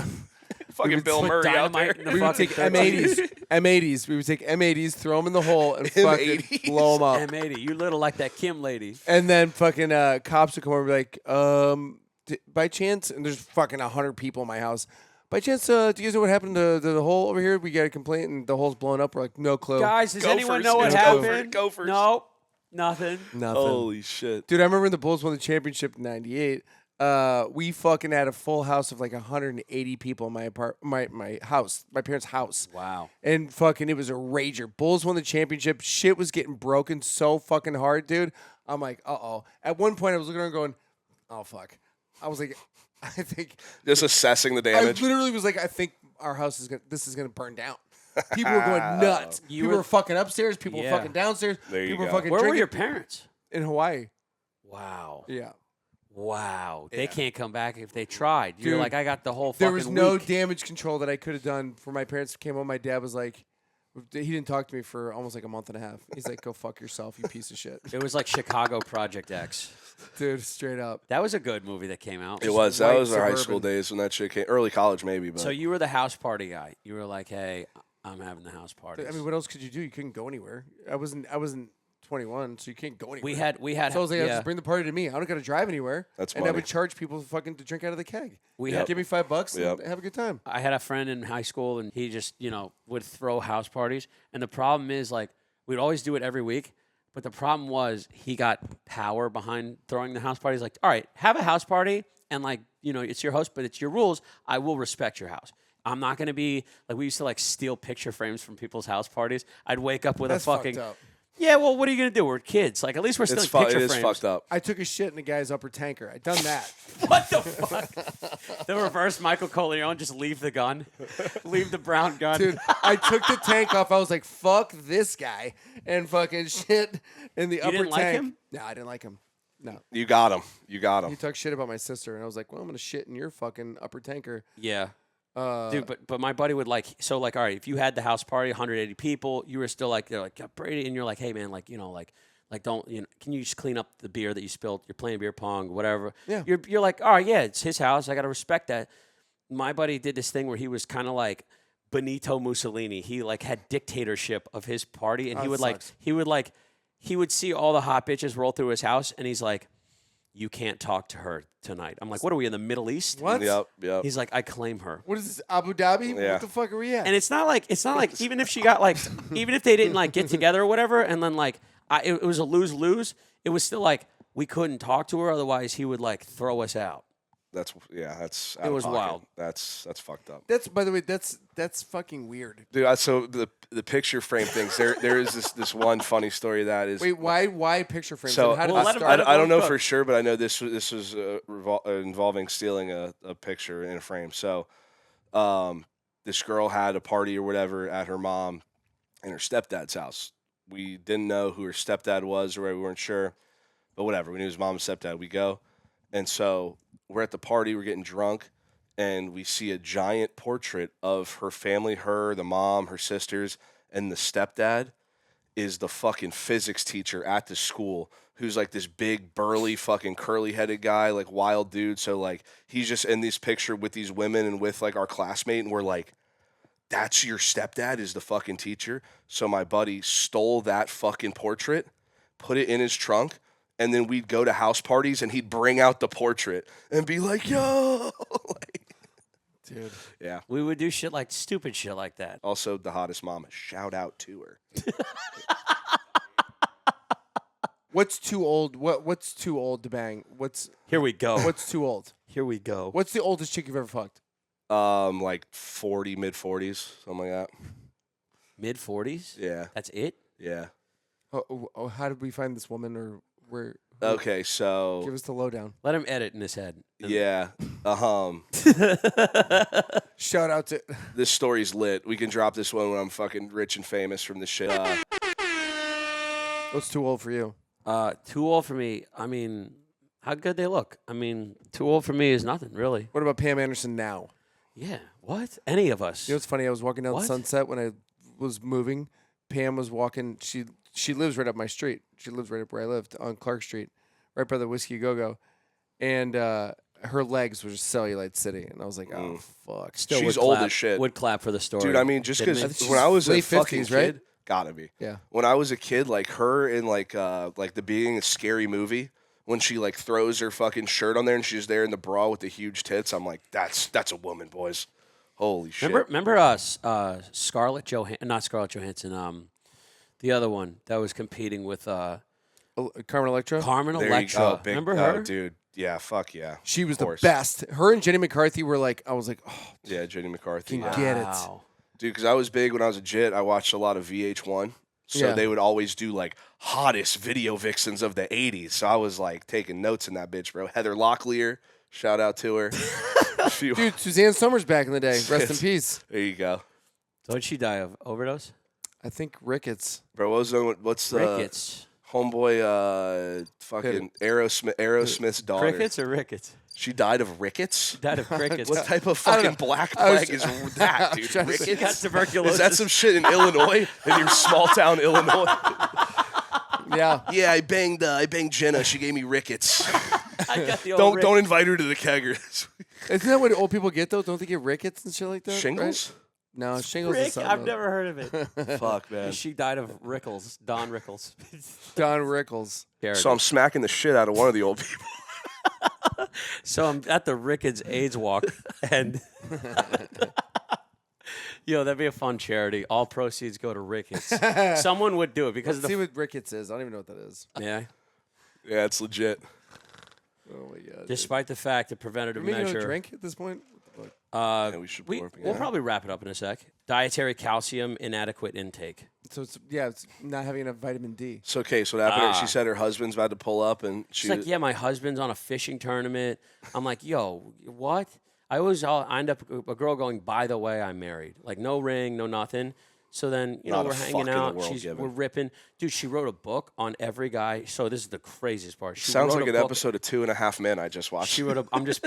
fucking Bill put Murray out there. dynamite in the we would fucking take M80s. We would take M80s, throw them in the hole, and fucking M80s? blow them up. M80. You little like that Kim lady. And then fucking cops would come over and be like, by chance, and there's fucking 100 people in my house. By chance, do you guys know what happened to the hole over here? We got a complaint and the hole's blown up. We're like, no clue. Guys, does anyone Gophers. know what It's happened? Gophers. No, nothing. Nothing. Holy shit. Dude, I remember when the Bulls won the championship in '98. We fucking had a full house of like 180 people in my house, my parents' house. Wow. And fucking, it was a rager. Bulls won the championship. Shit was getting broken so fucking hard, dude. I'm like, uh-oh. At one point, I was looking around going, oh, fuck. I was like, I think. Just assessing the I damage. literally was like, I think our house is this is gonna burn down. People were going nuts. You People were- were fucking upstairs. People were Yeah. fucking downstairs. There you people were go. fucking Where were drinking your parents? in Hawaii. Wow. Yeah. Wow. They Yeah. can't come back if they tried. You're Dude, like, I got the whole fucking There was no week. damage control that I could have done for my parents came home. My dad was like, he didn't talk to me for almost like a month and a half. He's like, go fuck yourself, you piece of shit. It was like Chicago Project X. Dude, straight up. That was a good movie that came out. It was. That white was our high suburban. school days when that shit came. Early college, maybe. But So you were the house party guy. You were like, hey, I'm having the house party. I mean, what else could you do? You couldn't go anywhere. I wasn't 21, so you can't go anywhere. we had. So I was like, yeah. just bring the party to me. I don't got to drive anywhere. That's and I money. would charge people fucking to drink out of the keg. We Give had- me $5 Yep. and have a good time. I had a friend in high school, and he just, would throw house parties. And the problem is, like, we'd always do it every week. But the problem was he got power behind throwing the house parties. Like, all right, have a house party, and, like, it's your host, but it's your rules. I will respect your house. I'm not going to be, like, we used to, like, steal picture frames from people's house parties. I'd wake up with That's a fucking... fucked up. Yeah, well, what are you going to do? We're kids. Like, at least we're stealing it's picture it is frames. fucked up. I took a shit in a guy's upper tanker. I done that. What the fuck? The reverse Michael Corleone, just leave the gun. Leave the brown gun. Dude, I took the tank off. I was like, fuck this guy. And fucking shit in the upper didn't like tank. him? No, I didn't like him. No. You got him. You got He him. talked shit about my sister. And I was like, well, I'm going to shit in your fucking upper tanker. Yeah. Dude, but my buddy would all right, if you had the house party, 180 people, you were still like, they're like, yeah, Brady, and you're like, hey man, like, don't, can you just clean up the beer that you spilled? You're playing beer pong, whatever. Yeah. You're like, all right, yeah, it's his house. I got to respect that. My buddy did this thing where he was kind of like Benito Mussolini. He like had dictatorship of his party, and Oh, he would sucks. he would see all the hot bitches roll through his house, and he's like, you can't talk to her tonight. I'm like, what are we in the Middle East? What? Yep. He's like, I claim her. What is this, Abu Dhabi? Yeah. What the fuck are we at? And it's not like even if she got like even if they didn't like get together or whatever, and then like it was a lose. It was still like we couldn't talk to her, otherwise he would like throw us out. That's out It of was pocket. wild. That's fucked up. That's, by the way, that's fucking weird. Dude, so the picture frame things. There is this one funny story that is. Wait, why picture frames? So And how did Well, this let him- start? let I don't know Go. for sure, but I know this was involving stealing a picture in a frame. So, this girl had a party or whatever at her mom and her stepdad's house. We didn't know who her stepdad was, or we weren't sure, but whatever. We knew his mom and stepdad. We go, and so we're at the party. We're getting drunk, and we see a giant portrait of her family, her, the mom, her sisters, and the stepdad. is the fucking physics teacher at the school, who's like this big, burly, fucking curly-headed guy, like wild dude. So like he's just in this picture with these women and with like our classmate, and we're like, that's your stepdad is the fucking teacher. So my buddy stole that fucking portrait, put it in his trunk, and then we'd go to house parties and he'd bring out the portrait and be like, yo. Like, Dude. yeah. We would do stupid shit like that. Also, the hottest mama. Shout out to her. What's too old? What's too old to bang? Here we go. What's too old? Here we go. What's the oldest chick you've ever fucked? Like 40, mid-40s, something like that. Mid-40s? Yeah. That's it? Yeah. Oh, how did we find this woman, or where? Okay, so Give us the lowdown. Let him edit in his head. yeah. Shout out to. This story's lit. We can drop this one when I'm fucking rich and famous from this shit. What's too old for you? Too old for me. I mean, how good they look. I mean, too old for me is nothing, really. What about Pam Anderson now? Yeah. What? Any of us. You know what's funny? I was walking down What? Sunset when I was moving. Pam was walking. She lives right up my street. She lives right up where I lived on Clark Street, right by the Whiskey Go Go, and her legs were just Cellulite City, and I was like, oh fuck. Still She's would old clap, as shit. Would clap for the story. Dude, I mean, just Didn't because we? when I was a late fucking 50s, kid, right? gotta be. Yeah. When I was a kid, like her in like the beginning of Scary Movie, when she like throws her fucking shirt on there and she's there in the bra with the huge tits, I'm like, that's a woman, boys. Holy shit. Remember Scarlett Johansson, not Scarlett Johansson, the other one that was competing with Carmen Electra. Carmen There Electra. you go. Remember her? Oh, dude. Yeah, fuck yeah. She was Of the course. best. Her and Jenny McCarthy were like, I was like, oh, Yeah, Jenny McCarthy. Can Yeah. get it. Wow. Dude, because I was big when I was a jit. I watched a lot of VH1. So Yeah. they would always do like hottest video vixens of the 80s. So I was like taking notes in that bitch, bro. Heather Locklear, shout out to her. A few- dude, Suzanne Somers back in the day. Rest in peace. There you go. Did she die of overdose? I think rickets. Bro, what's the Rickets. homeboy fucking Aerosmith's daughter? Crickets or rickets? She died of rickets? Died of crickets. What type of I don't fucking know. black I was plague is that, dude? trying to say- She got Rickets? tuberculosis. Is that some shit in Illinois? In your small town Illinois? Yeah. Yeah, I banged Jenna. She gave me rickets. I got the old Don't invite her to the kegger. Isn't that what old people get though? Don't they get rickets and shit like that? Shingles? Right? No, shingles is Rick, something I've else. never heard of it. Fuck, man. She died of Rickles, Don Rickles. Don Rickles. So I'm smacking the shit out of one of the old people. So I'm at the Ricketts AIDS walk, and that'd be a fun charity. All proceeds go to Ricketts. Someone would do it because Let's see what rickets is. I don't even know what that is. yeah. Yeah, it's legit. Oh my god. Despite the fact that preventative Are we measure. gonna drink at this point? Yeah, we should We'll yeah. probably wrap it up in a sec. Dietary calcium inadequate intake. So it's not having enough vitamin D. So, okay, so what happened? She said her husband's about to pull up, and She's like, yeah, my husband's on a fishing tournament. I'm like, yo, what? I end up a girl going, by the way, I'm married. Like, no ring, no nothing. So then, Not a we're fuck hanging in the out. world given. We're ripping. Dude, she wrote a book on every guy. So this is the craziest part. She sounds wrote like a an book- episode of 2.5 Men I just watched. She wrote a. I'm just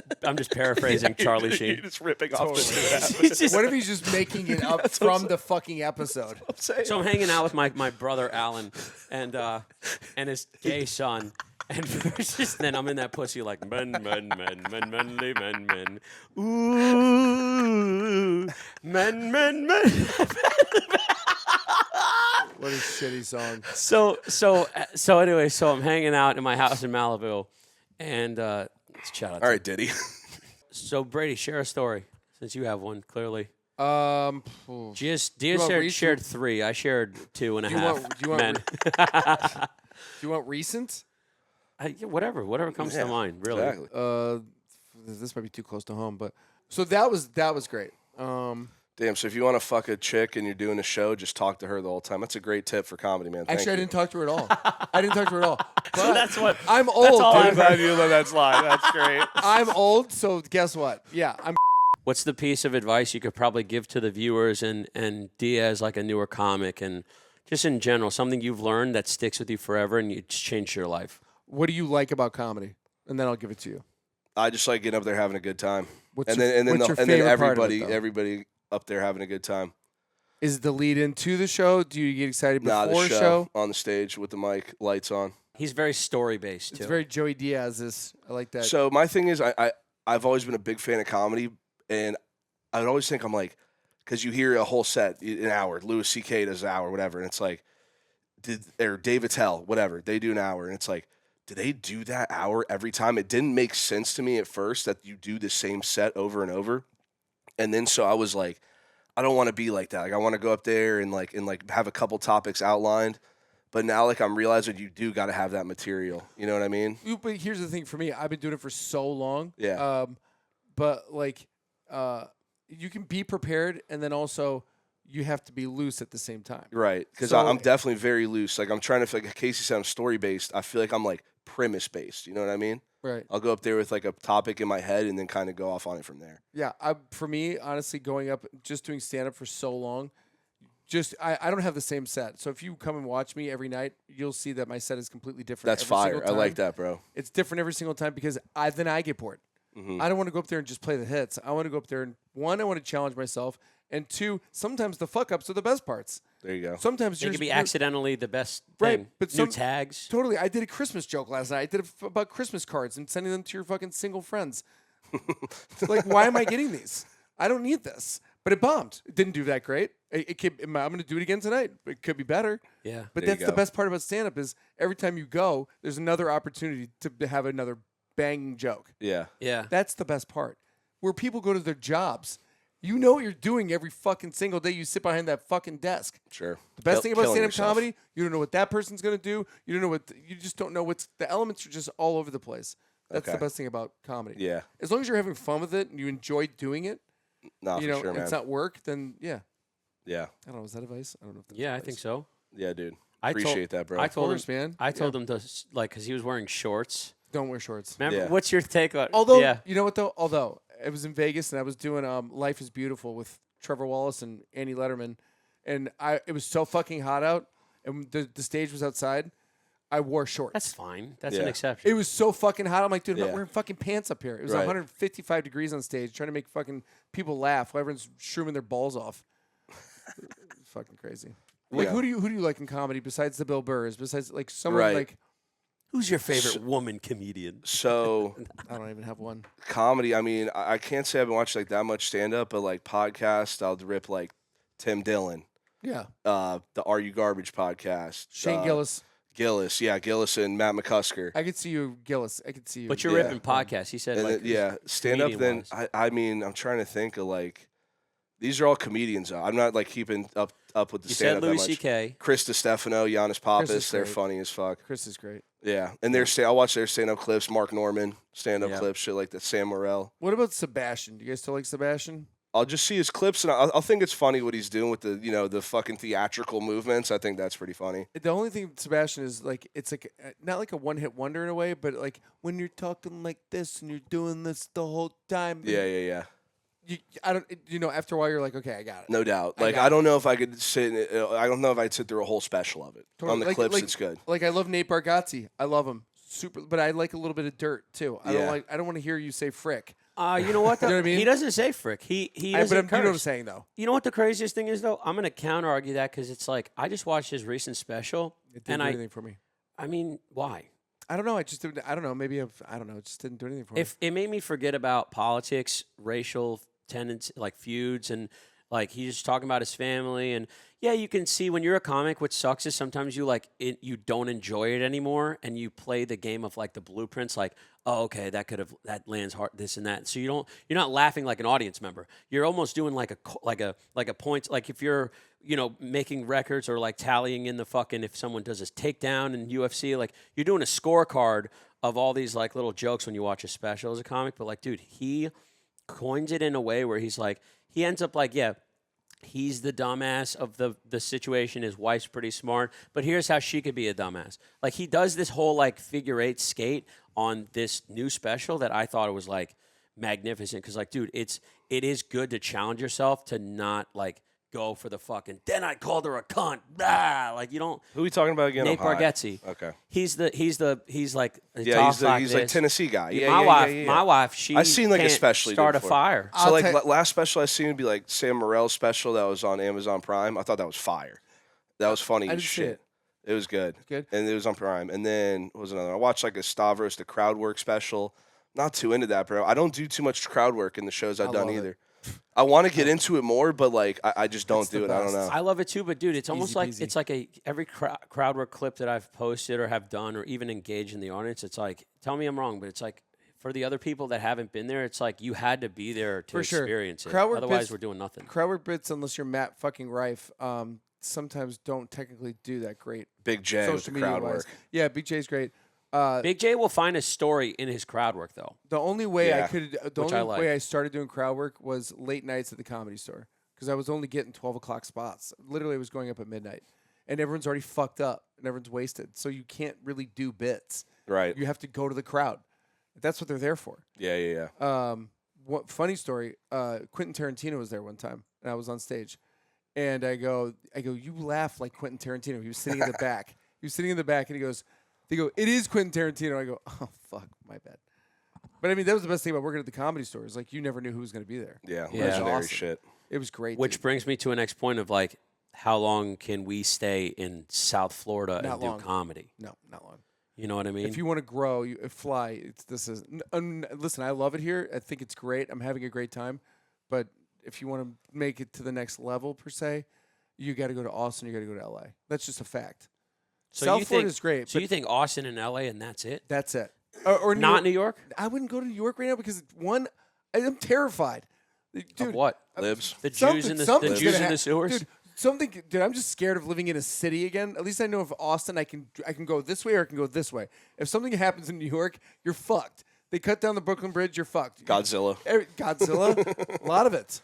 paraphrasing Charlie You're Sheen. just ripping off the It's just- What if he's just making it up from the fucking episode? So I'm hanging out with my brother Alan and his gay son. And then I'm in that pussy like men, manly men. Ooh, men. What a shitty song. So anyway, so I'm hanging out in my house in Malibu, and let's chat out. All right, Diddy. So Brady, share a story since you have one clearly. Ooh. Diaz want recent? shared 3. I shared 2.5. Do you want men. Do you want recent? Yeah, whatever comes to mind, really. Exactly. This might be too close to home, but so that was great. Damn, so if you want to fuck a chick and you're doing a show, just talk to her the whole time. That's a great tip for comedy, man. Thank Actually, I you. didn't talk to her at all. But So that's what. I'm old. all dude. I've heard. you let that slide. That's great. I'm old, so guess what? Yeah, I'm. What's the piece of advice you could probably give to the viewers and Diaz, like a newer comic, and just in general, something you've learned that sticks with you forever and it's changed your life? What do you like about comedy? And then I'll give it to you. I just like getting up there having a good time. What's and your- then what's your favorite part of it, though? everybody up there having a good time. Is the lead into the show? Do you get excited before the show, show? on the stage with the mic, lights on. He's very story based too. It's very Joey Diaz. I like that. So my thing is, I've always been a big fan of comedy, and I would always think I'm like, because you hear a whole set an hour, Louis C.K. does an hour, whatever, and it's like, or Dave Attell, whatever, they do an hour, and it's like, do they do that hour every time? It didn't make sense to me at first that you do the same set over and over, and then so I was like, I don't want to be like that. Like I want to go up there and have a couple topics outlined. But now, like, I'm realizing you do got to have that material. You know what I mean? But here's the thing for me. I've been doing it for so long. Yeah. But, like, you can be prepared, and then also you have to be loose at the same time. Right. Because So- I'm definitely very loose. Like, I'm trying to, like Casey said, I'm story-based. I feel like I'm, like, premise-based. You know what I mean? Right. I'll go up there with, like, a topic in my head and then kind of go off on it from there. Yeah. For me, honestly, going up, just doing stand-up for so long, I don't have the same set. So if you come and watch me every night, you'll see that my set is completely different. That's every fire. single I like time. that, bro. It's different every single time because then I get bored. I don't want to go up there and just play the hits. I want to go up there and, one, I want to challenge myself, and two, sometimes the fuck-ups are the best parts. There you go. Sometimes They you're could be you're- accidentally the best Right, thing. but New some- tags. Totally. I did a Christmas joke last night. I did about Christmas cards and sending them to your fucking single friends. Like, why am I getting these? I don't need this. But it bombed. It didn't do that great. I'm going to do it again tonight. It could be better. Yeah. But There you that's the go. best part about stand-up is every time you go, there's another opportunity to have another banging joke. Yeah. Yeah. That's the best part. Where people go to their jobs, you know what you're doing every fucking single day you sit behind that fucking desk. Sure. The best thing about Killing stand-up yourself. comedy, you don't know what that person's gonna do. You don't know you just don't know the elements are just all over the place. That's the Okay. best thing about comedy. Yeah. As long as you're having fun with it and you enjoy doing it, No, you for know, sure, man. it's not work, then yeah. Yeah. I don't know, is that advice? I don't know if that's Yeah, I advice. think so. Yeah, dude. I Appreciate that, bro. I told course, him, man. I told him to because he was wearing shorts. Don't wear shorts. Remember, Yeah. what's your take on? Although yeah, you know what though? Although it was in Vegas and I was doing Life is Beautiful with Trevor Wallace and Annie Letterman, and it was so fucking hot out, and the stage was outside. I wore shorts. that's fine. That's an Yeah. exception. It was so fucking hot. I'm like, dude, I'm Yeah. not wearing fucking pants up here. It was Right. 155 degrees on stage, trying to make fucking people laugh while everyone's shrooming their balls off. Fucking crazy. Like, Yeah. who do you like in comedy besides the Bill Burrs? Besides like someone Right. like Who's your favorite woman comedian? So I don't even have one. comedy, I mean, I can't say I've been watching like that much stand up, but like podcast, I'll rip like Tim Dillon, Yeah, the Are You Garbage podcast. Shane Gillis. Gillis and Matt McCusker. I could see you, Gillis. I could see you. But you're Yeah. ripping podcasts. He said, And like, then, stand up. Then comedian-wise. I mean, I'm trying to think of like these are all comedians. Though. I'm not like keeping up with the you stand said up that Louis much. C.K. Chris DiStefano, Giannis Pappas, is they're great. funny as fuck. Chris is great. Yeah, and I watch their stand up clips. Mark Norman stand up Yeah. clips, shit like that. Sam Morrell. What about Sebastian? Do you guys still like Sebastian? I'll just see his clips, and I'll think it's funny what he's doing with the fucking theatrical movements. I think that's pretty funny. The only thing with Sebastian is like it's like not like a one-hit wonder in a way, but like when you're talking like this and you're doing this the whole time. Yeah. I don't. After a while, you're like, okay, I got it. No doubt. I Like got I don't know if I could sit. I don't know if I'd sit through a whole special of it. Totally. On the Like- clips, like- it's good. Like I love Nate Bargatze. I love him super, but I like a little bit of dirt too. I Yeah. don't want to hear you say frick. You know what? Though? You know what I mean? He doesn't say frick. He But doesn't you know what I'm curse. saying though. You know what the craziest thing is though? I'm gonna counter argue that because it's like I just watched his recent special, It didn't and do anything for me. I mean, why? I don't know. I just didn't. I don't know. Maybe I don't know. It just didn't do anything for me. If it made me forget about politics, racial tendencies, like feuds, and like he's just talking about his family, and yeah, you can see when you're a comic, what sucks is sometimes you you don't enjoy it anymore, and you play the game of like the blueprints, like oh okay, that lands hard, this and that. So you're not laughing like an audience member. You're almost doing like a point, like if you're making records or like tallying in the fucking if someone does a takedown in UFC, like you're doing a scorecard of all these like little jokes when you watch a special as a comic. But like, dude, he coins it in a way where he's like, he ends up like, yeah, he's the dumbass of the situation. His wife's pretty smart, but here's how she could be a dumbass. Like he does this whole like figure eight skate on this new special that I thought it was like magnificent. Cause like, dude, it is good to challenge yourself to not like go for the fucking. Then I called her a cunt. Blah. Like you don't. Who are we talking about again? Nate I'm high. Bargatze. Okay. He's like Yeah, he's like Tennessee guy. Yeah, my wife, she I seen like a can't special he start did a for it. fire. So like last special I seen would be like Sam Morrill's special that was on Amazon Prime. I thought that was fire. That was funny I as didn't see shit. It was good. Good. And it was on Prime. And then what was another? I watched like a Stavros, the crowd work special. Not too into that, bro. I don't do too much crowd work in the shows I've done love either. I want to get into it more, but like I just don't do it. I don't know. I love it too, but dude, it's almost like peasy. it's like every crowd work clip that I've posted or have done or even engaged in the audience. It's like, tell me I'm wrong, but it's like for the other people that haven't been there, it's like you had to be there to For sure. experience it. Crowd work Otherwise, bits- we're doing nothing. Crowd work bits, unless you're Matt fucking Rife, sometimes don't technically do that great. Big J with the Social media crowd wise. work. Yeah, Big J's great. Big J will find a story in his crowd work though. The only way Yeah. I could, the Which only I like. way I started doing crowd work was late nights at the Comedy Store because I was only getting 12 o'clock spots. Literally, I was going up at midnight, and everyone's already fucked up and everyone's wasted. So you can't really do bits. Right. You have to go to the crowd. That's what they're there for. Yeah. What funny story? Quentin Tarantino was there one time, and I was on stage, and I go, you laugh like Quentin Tarantino. He was sitting in the back. He was sitting in the back, and they go, it is Quentin Tarantino. I go, oh fuck, my bad. But I mean, that was the best thing about working at the Comedy Store. Is like you never knew who was going to be there. Yeah. Yeah. Legendary Awesome. shit. It was great. Which dude. brings me to a next point of like, how long can we stay in South Florida Not and long. do comedy? No, not long. You know what I mean? If you want to grow, you fly. Listen, I love it here. I think it's great. I'm having a great time. But if you want to make it to the next level per se, you got to go to Austin. You got to go to LA. That's just a fact. so South you Florida think, is great. So but you think Austin and LA and that's it? that's it. Or New Not York. New York? I wouldn't go to New York right now because one, I'm terrified. Dude, Of what? Libs. The Jews in the something's Jews gonna in the sewers? Dude, I'm just scared of living in a city again. At least I know if Austin, I can go this way or I can go this way. If something happens in New York, you're fucked. They cut down the Brooklyn Bridge, you're fucked. Godzilla. Godzilla, a lot of it.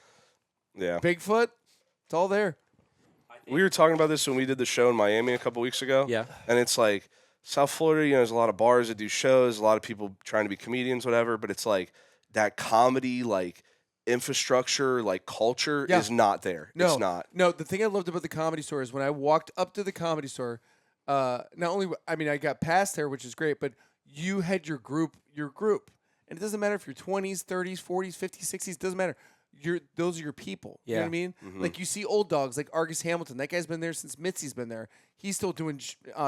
Yeah. Bigfoot, it's all there. We were talking about this when we did the show in Miami a couple weeks ago. Yeah. And it's like South Florida, you know, there's a lot of bars that do shows, a lot of people trying to be comedians, whatever, but it's like that comedy, like infrastructure, like culture Yeah. is not there. No, It's not. No, the thing I loved about the Comedy Store is when I walked up to the Comedy Store, not only, I mean, I got past there, which is great, but you had your group. And it doesn't matter if you're 20s, 30s, 40s, 50s, 60s, doesn't matter. Those are your people. You know what I Yeah. mean? Like you see old dogs like Argus Hamilton. That guy's been there since Mitzi's been there. He's still doing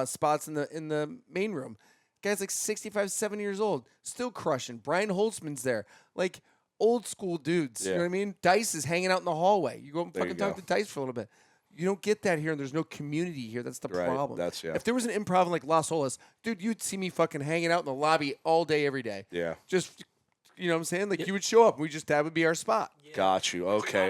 spots in the main room. Guy's like 65, 70 years old, still crushing. Brian Holtzman's there. Like old school dudes. You know Yeah. what I mean? Dice is hanging out in the hallway. You go and There fucking you talk go. to Dice for a little bit. You don't get that here, and there's no community here. That's the Right. problem. That's- yeah. If there was an improv in like Las Olas, dude, you'd see me fucking hanging out in the lobby all day, every day. Yeah. Just, you know what I'm saying? Like you would show up. That would be our spot. Got you. Okay.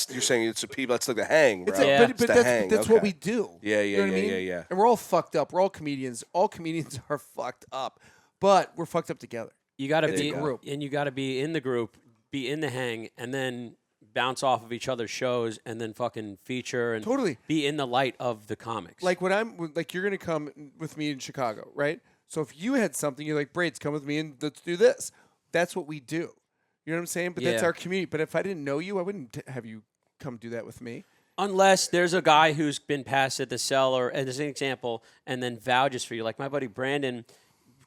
You're saying it's a people. That's like the hang, bro. It's Yeah. but It's the that's, hang. that's what Okay. we do. Yeah, You know what I mean? yeah. And we're all fucked up. We're all comedians. All comedians are fucked up, but we're fucked up together. You got to It's be a group. and you got to be in the group, be in the hang, and then bounce off of each other's shows, and then fucking feature and Totally. be in the light of the comics. Like you're gonna come with me in Chicago, right? So if you had something, you're like, Braids, come with me and let's do this. That's what we do. You know what I'm saying? But that's Yeah. our community. But if I didn't know you, I wouldn't have you come do that with me. unless there's a guy who's been passed at the cellar, as an example, and then vouches for you, like my buddy Brandon.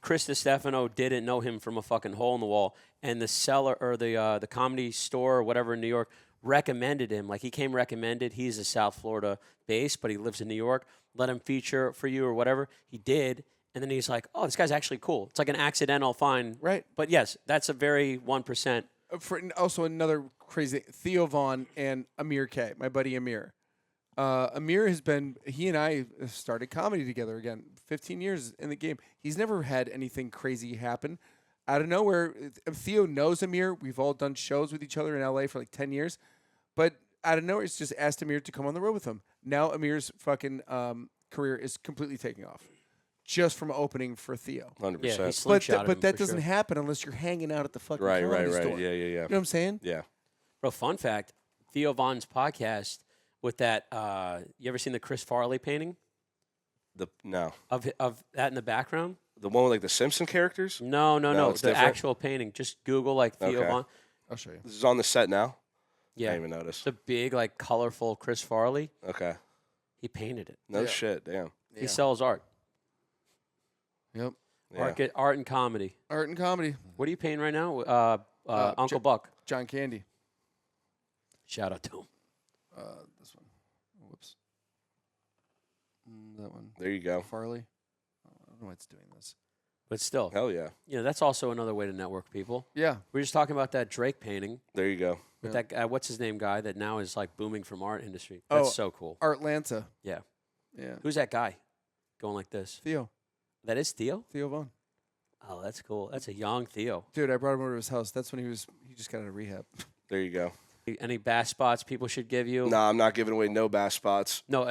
Chris DiStefano didn't know him from a fucking hole in the wall, and the cellar or the Comedy Store or whatever in New York recommended him. Like he came recommended. He's a South Florida base, but he lives in New York. Let him feature for you or whatever. He did, and then he's like, "Oh, this guy's actually cool." It's like an accidental find, Right. But yes, that's a very 1%. For also another crazy Theo Vaughn and Amir K, my buddy Amir. Amir he and I started comedy together again, 15 years in the game. He's never had anything crazy happen. Out of nowhere, Theo knows Amir. We've all done shows with each other in LA for like 10 years. But out of nowhere, it's just asked Amir to come on the road with him. Now Amir's fucking career is completely taking off just from opening for Theo. 100%. Yeah, he's But, slingshotted him but that for doesn't sure. happen unless you're hanging out at the fucking Right. comedy store. Yeah. You know what I'm saying? Yeah. Bro, fun fact: Theo Vaughn's podcast with that. You ever seen the Chris Farley painting No. of that in the background? The one with like the Simpson characters? No. it's The different? actual painting. Just Google like Theo Okay. Vaughn. I'll show you. This is on the set now. Yeah. I didn't even notice. It's a big, like, colorful Chris Farley. Okay. He painted it. No Yeah. shit. Damn. Yeah. He sells art. Yep. Yeah. Art and comedy. Art and comedy. What are you painting right now? Uncle Jo- Buck. John Candy. Shout out to him. This one. Whoops. That one. There you go. Farley. I don't know why it's doing this. But still, Hell yeah. that's also another way to network people. Yeah. We were just talking about that Drake painting There you go. with Yeah. that what's his name guy that now is like booming from art industry. That's Oh. so cool. Artlanta. Yeah. Yeah. Who's that guy going like this? Theo. That is Theo? Theo Vaughn. Oh, that's cool. That's a young Theo. Dude, I brought him over to his house. That's when he just got out of rehab. There you go. Any bass spots people should give you? Nah, I'm not giving away no bass spots. No,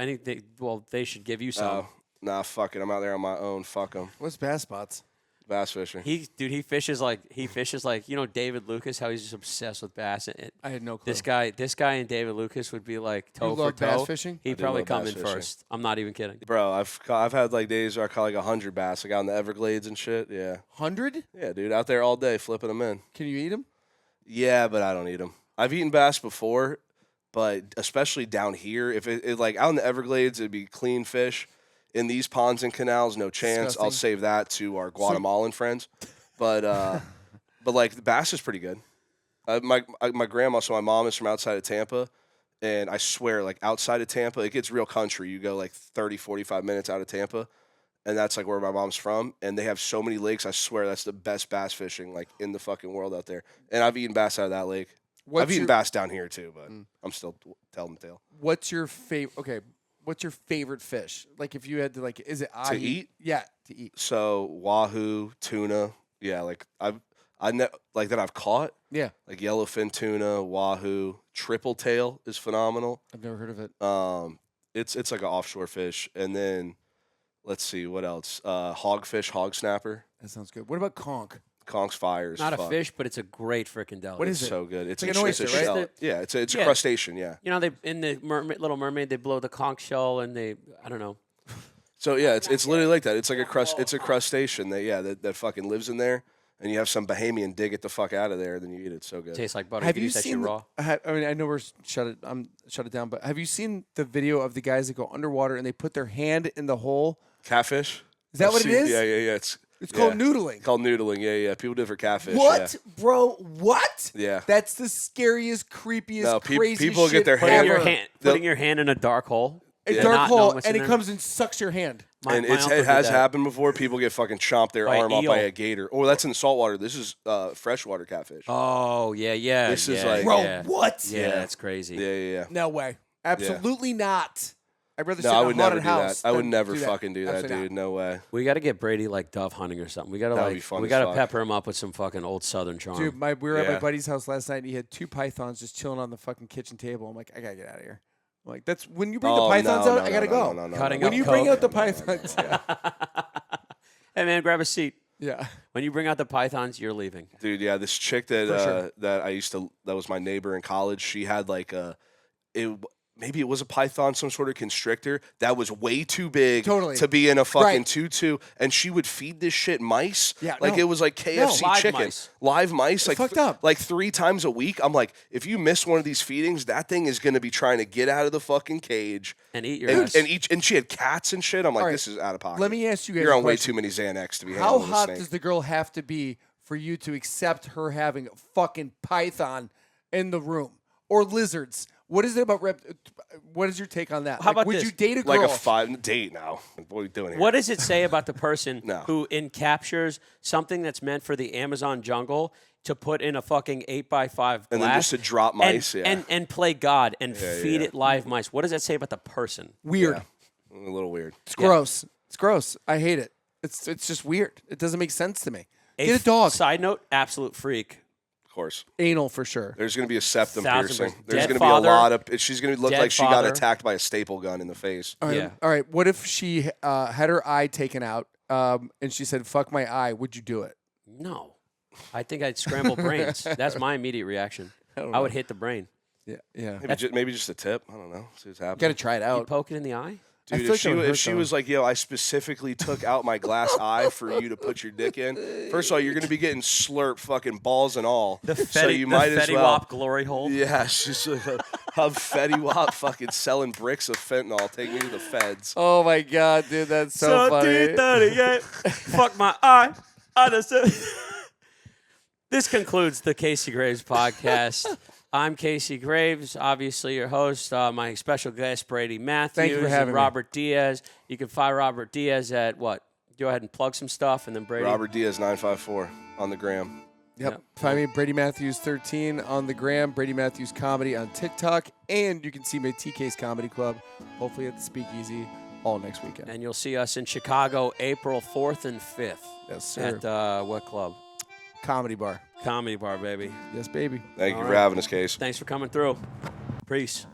they should give you some. Nah, fuck it. I'm out there on my own. Fuck them. What's bass spots? Bass fishing. He fishes like David Lucas, how he's just obsessed with bass. I had no clue. This guy and David Lucas would be like toe You for love toe. bass fishing? He'd do probably love come bass in fishing. first. I'm not even kidding. Bro, I've had like days where I caught like 100 bass, like out in the Everglades and shit. Yeah. 100? Yeah, dude, out there all day flipping them in. Can you eat them? Yeah, but I don't eat them. I've eaten bass before, but especially down here, if it like out in the Everglades, it'd be clean fish. In these ponds and canals, no chance. I'll Disgusting. save that to our Guatemalan friends. But like the bass is pretty good. My grandma, so my mom is from outside of Tampa, and I swear, like outside of Tampa, it gets real country. You go like 30, 45 minutes out of Tampa, and that's like where my mom's from. And they have so many lakes. I swear that's the best bass fishing like in the fucking world out there. And I've eaten bass out of that lake. I've eaten bass down here too, but I'm still telling the tale. What's your favorite? Okay, what's your favorite fish? Like if you had to like, is it ahi? eat? Yeah, to eat. So wahoo, tuna, yeah, like like that I've caught. Yeah, Like yellowfin tuna, wahoo, triple tail is phenomenal. I've never heard of it. It's like an offshore fish, and then let's see what else. Hogfish, hog snapper, That sounds good. What about conch? conk's fire is Not a fuck. fish, but it's a great freaking deli. What It's is it? so good. It's like a, an it's a oyster, right? shell. Yeah, it's a Yeah. crustacean. Yeah. You know, they in the Little Mermaid they blow the conch shell and I don't know. So yeah, it's literally like that. It's like it's a crustacean that fucking lives in there, and you have some Bahamian dig it the fuck out of there, then you eat it. So good. Tastes like butter. Have you you use that shit seen? raw? I mean, I know we're shut it down, but have you seen the video of the guys that go underwater and they put their hand in the hole? Catfish. Is that I've what it seen- is? Yeah. It's called yeah. noodling. Called noodling. Yeah. People do it for catfish. What, Yeah. bro? What? Yeah. That's the scariest, creepiest, No, craziest people get shit their Putting hand- your ever. hand, They'll- putting your hand in a dark hole. A and dark not knowing hole, what's and in it there. comes and sucks your hand. My And uncle it did has that. happened before. People get fucking chomped their By arm an off by eel. a gator. Or that's in saltwater. This is freshwater catfish. Oh yeah. This is yeah, like- Bro, yeah. what? Yeah, that's crazy. Yeah. No way. Absolutely not. I'd rather No, sit I in would a never haunted do house that. I would than never fucking do that, Absolutely dude. No way. We got to get Brady like dove hunting or something. We got to That would be fun we as got to fuck. pepper him up with some fucking old Southern charm. Dude, we were at my Yeah. buddy's house last night, and he had 2 pythons just chilling on the fucking kitchen table. I'm like, I gotta get out of here. I'm like, that's when you bring Oh, the pythons no, out, I gotta go. no, Cutting When up you bring coke. out the pythons, yeah. Hey man, grab a seat. Yeah. When you bring out the pythons, you're leaving. Dude, yeah, this chick that For sure. that was my neighbor in college. She had like maybe it was a python, some sort of constrictor that was way too big Totally. to be in a fucking Right. tutu, and she would feed this shit mice. Yeah, like no. it was like KFC live chicken, mice. live mice, like fucked up. like 3 times a week. I'm like, if you miss one of these feedings, that thing is gonna be trying to get out of the fucking cage. And eat your And, ass. and she had cats and shit. I'm like, All right. this is out of pocket. Let me ask you guys You're a on way question. too many Xanax to be How handling a hot snake. does the girl have to be for you to accept her having a fucking python in the room or lizards? What is it about what is your take on that? How about would this? you date a girl? Like a 5 date now. What are we doing here? What does it say about the person No. who captures something that's meant for the Amazon jungle to put in a fucking 8x5 glass And then just to drop mice, yeah. and play God and feed yeah. it live mice? What does that say about the person? Weird. A little weird. It's gross. It's gross. I hate it. It's just weird. It doesn't make sense to me. Get a dog. Side note: absolute freak. Of course. Anal for sure. There's going to be a septum 1000%. piercing. There's Dead going to be father. a lot of. She's going to look Dead like she got father. attacked by a staple gun in the face. All right. Yeah. All right. What if she had her eye taken out and she said, "Fuck my eye"? Would you do it? No, I think I'd scramble brains. That's my immediate reaction. I would hit the brain. Yeah. Yeah. Maybe just a tip. I don't know. See what's happening. Got to try it You out. poke it in the eye. I Dude, feel if she, like that would if hurt, she though. was like, yo, I specifically took out my glass eye for you to put your dick in, first of all, you're going to be getting slurped fucking balls and all. The Fetty, so you might as Fetty well. Wap glory hole. Yeah, she's like, have Fetty Wap fucking selling bricks of fentanyl. Take me to the feds. Oh my god, dude, that's so funny. 38. Fuck my eye. I just This concludes the Casey Graves podcast. I'm Casey Graves, obviously your host. My special guest, Brady Matthews. Thank you for having and me. Robert Diaz. You can find Robert Diaz at what? Go ahead and plug some stuff, and then Brady. Robert Diaz 954 on the gram. Yep. Find me Brady Matthews 13 on the gram, Brady Matthews Comedy on TikTok, and you can see me at TK's Comedy Club, hopefully at the Speakeasy, all next weekend. And you'll see us in Chicago April 4th and 5th. Yes, sir. At what club? Comedy Bar. Comedy Bar, baby. Yes, baby. Thank you All for right. having us, Case. Thanks for coming through. Peace.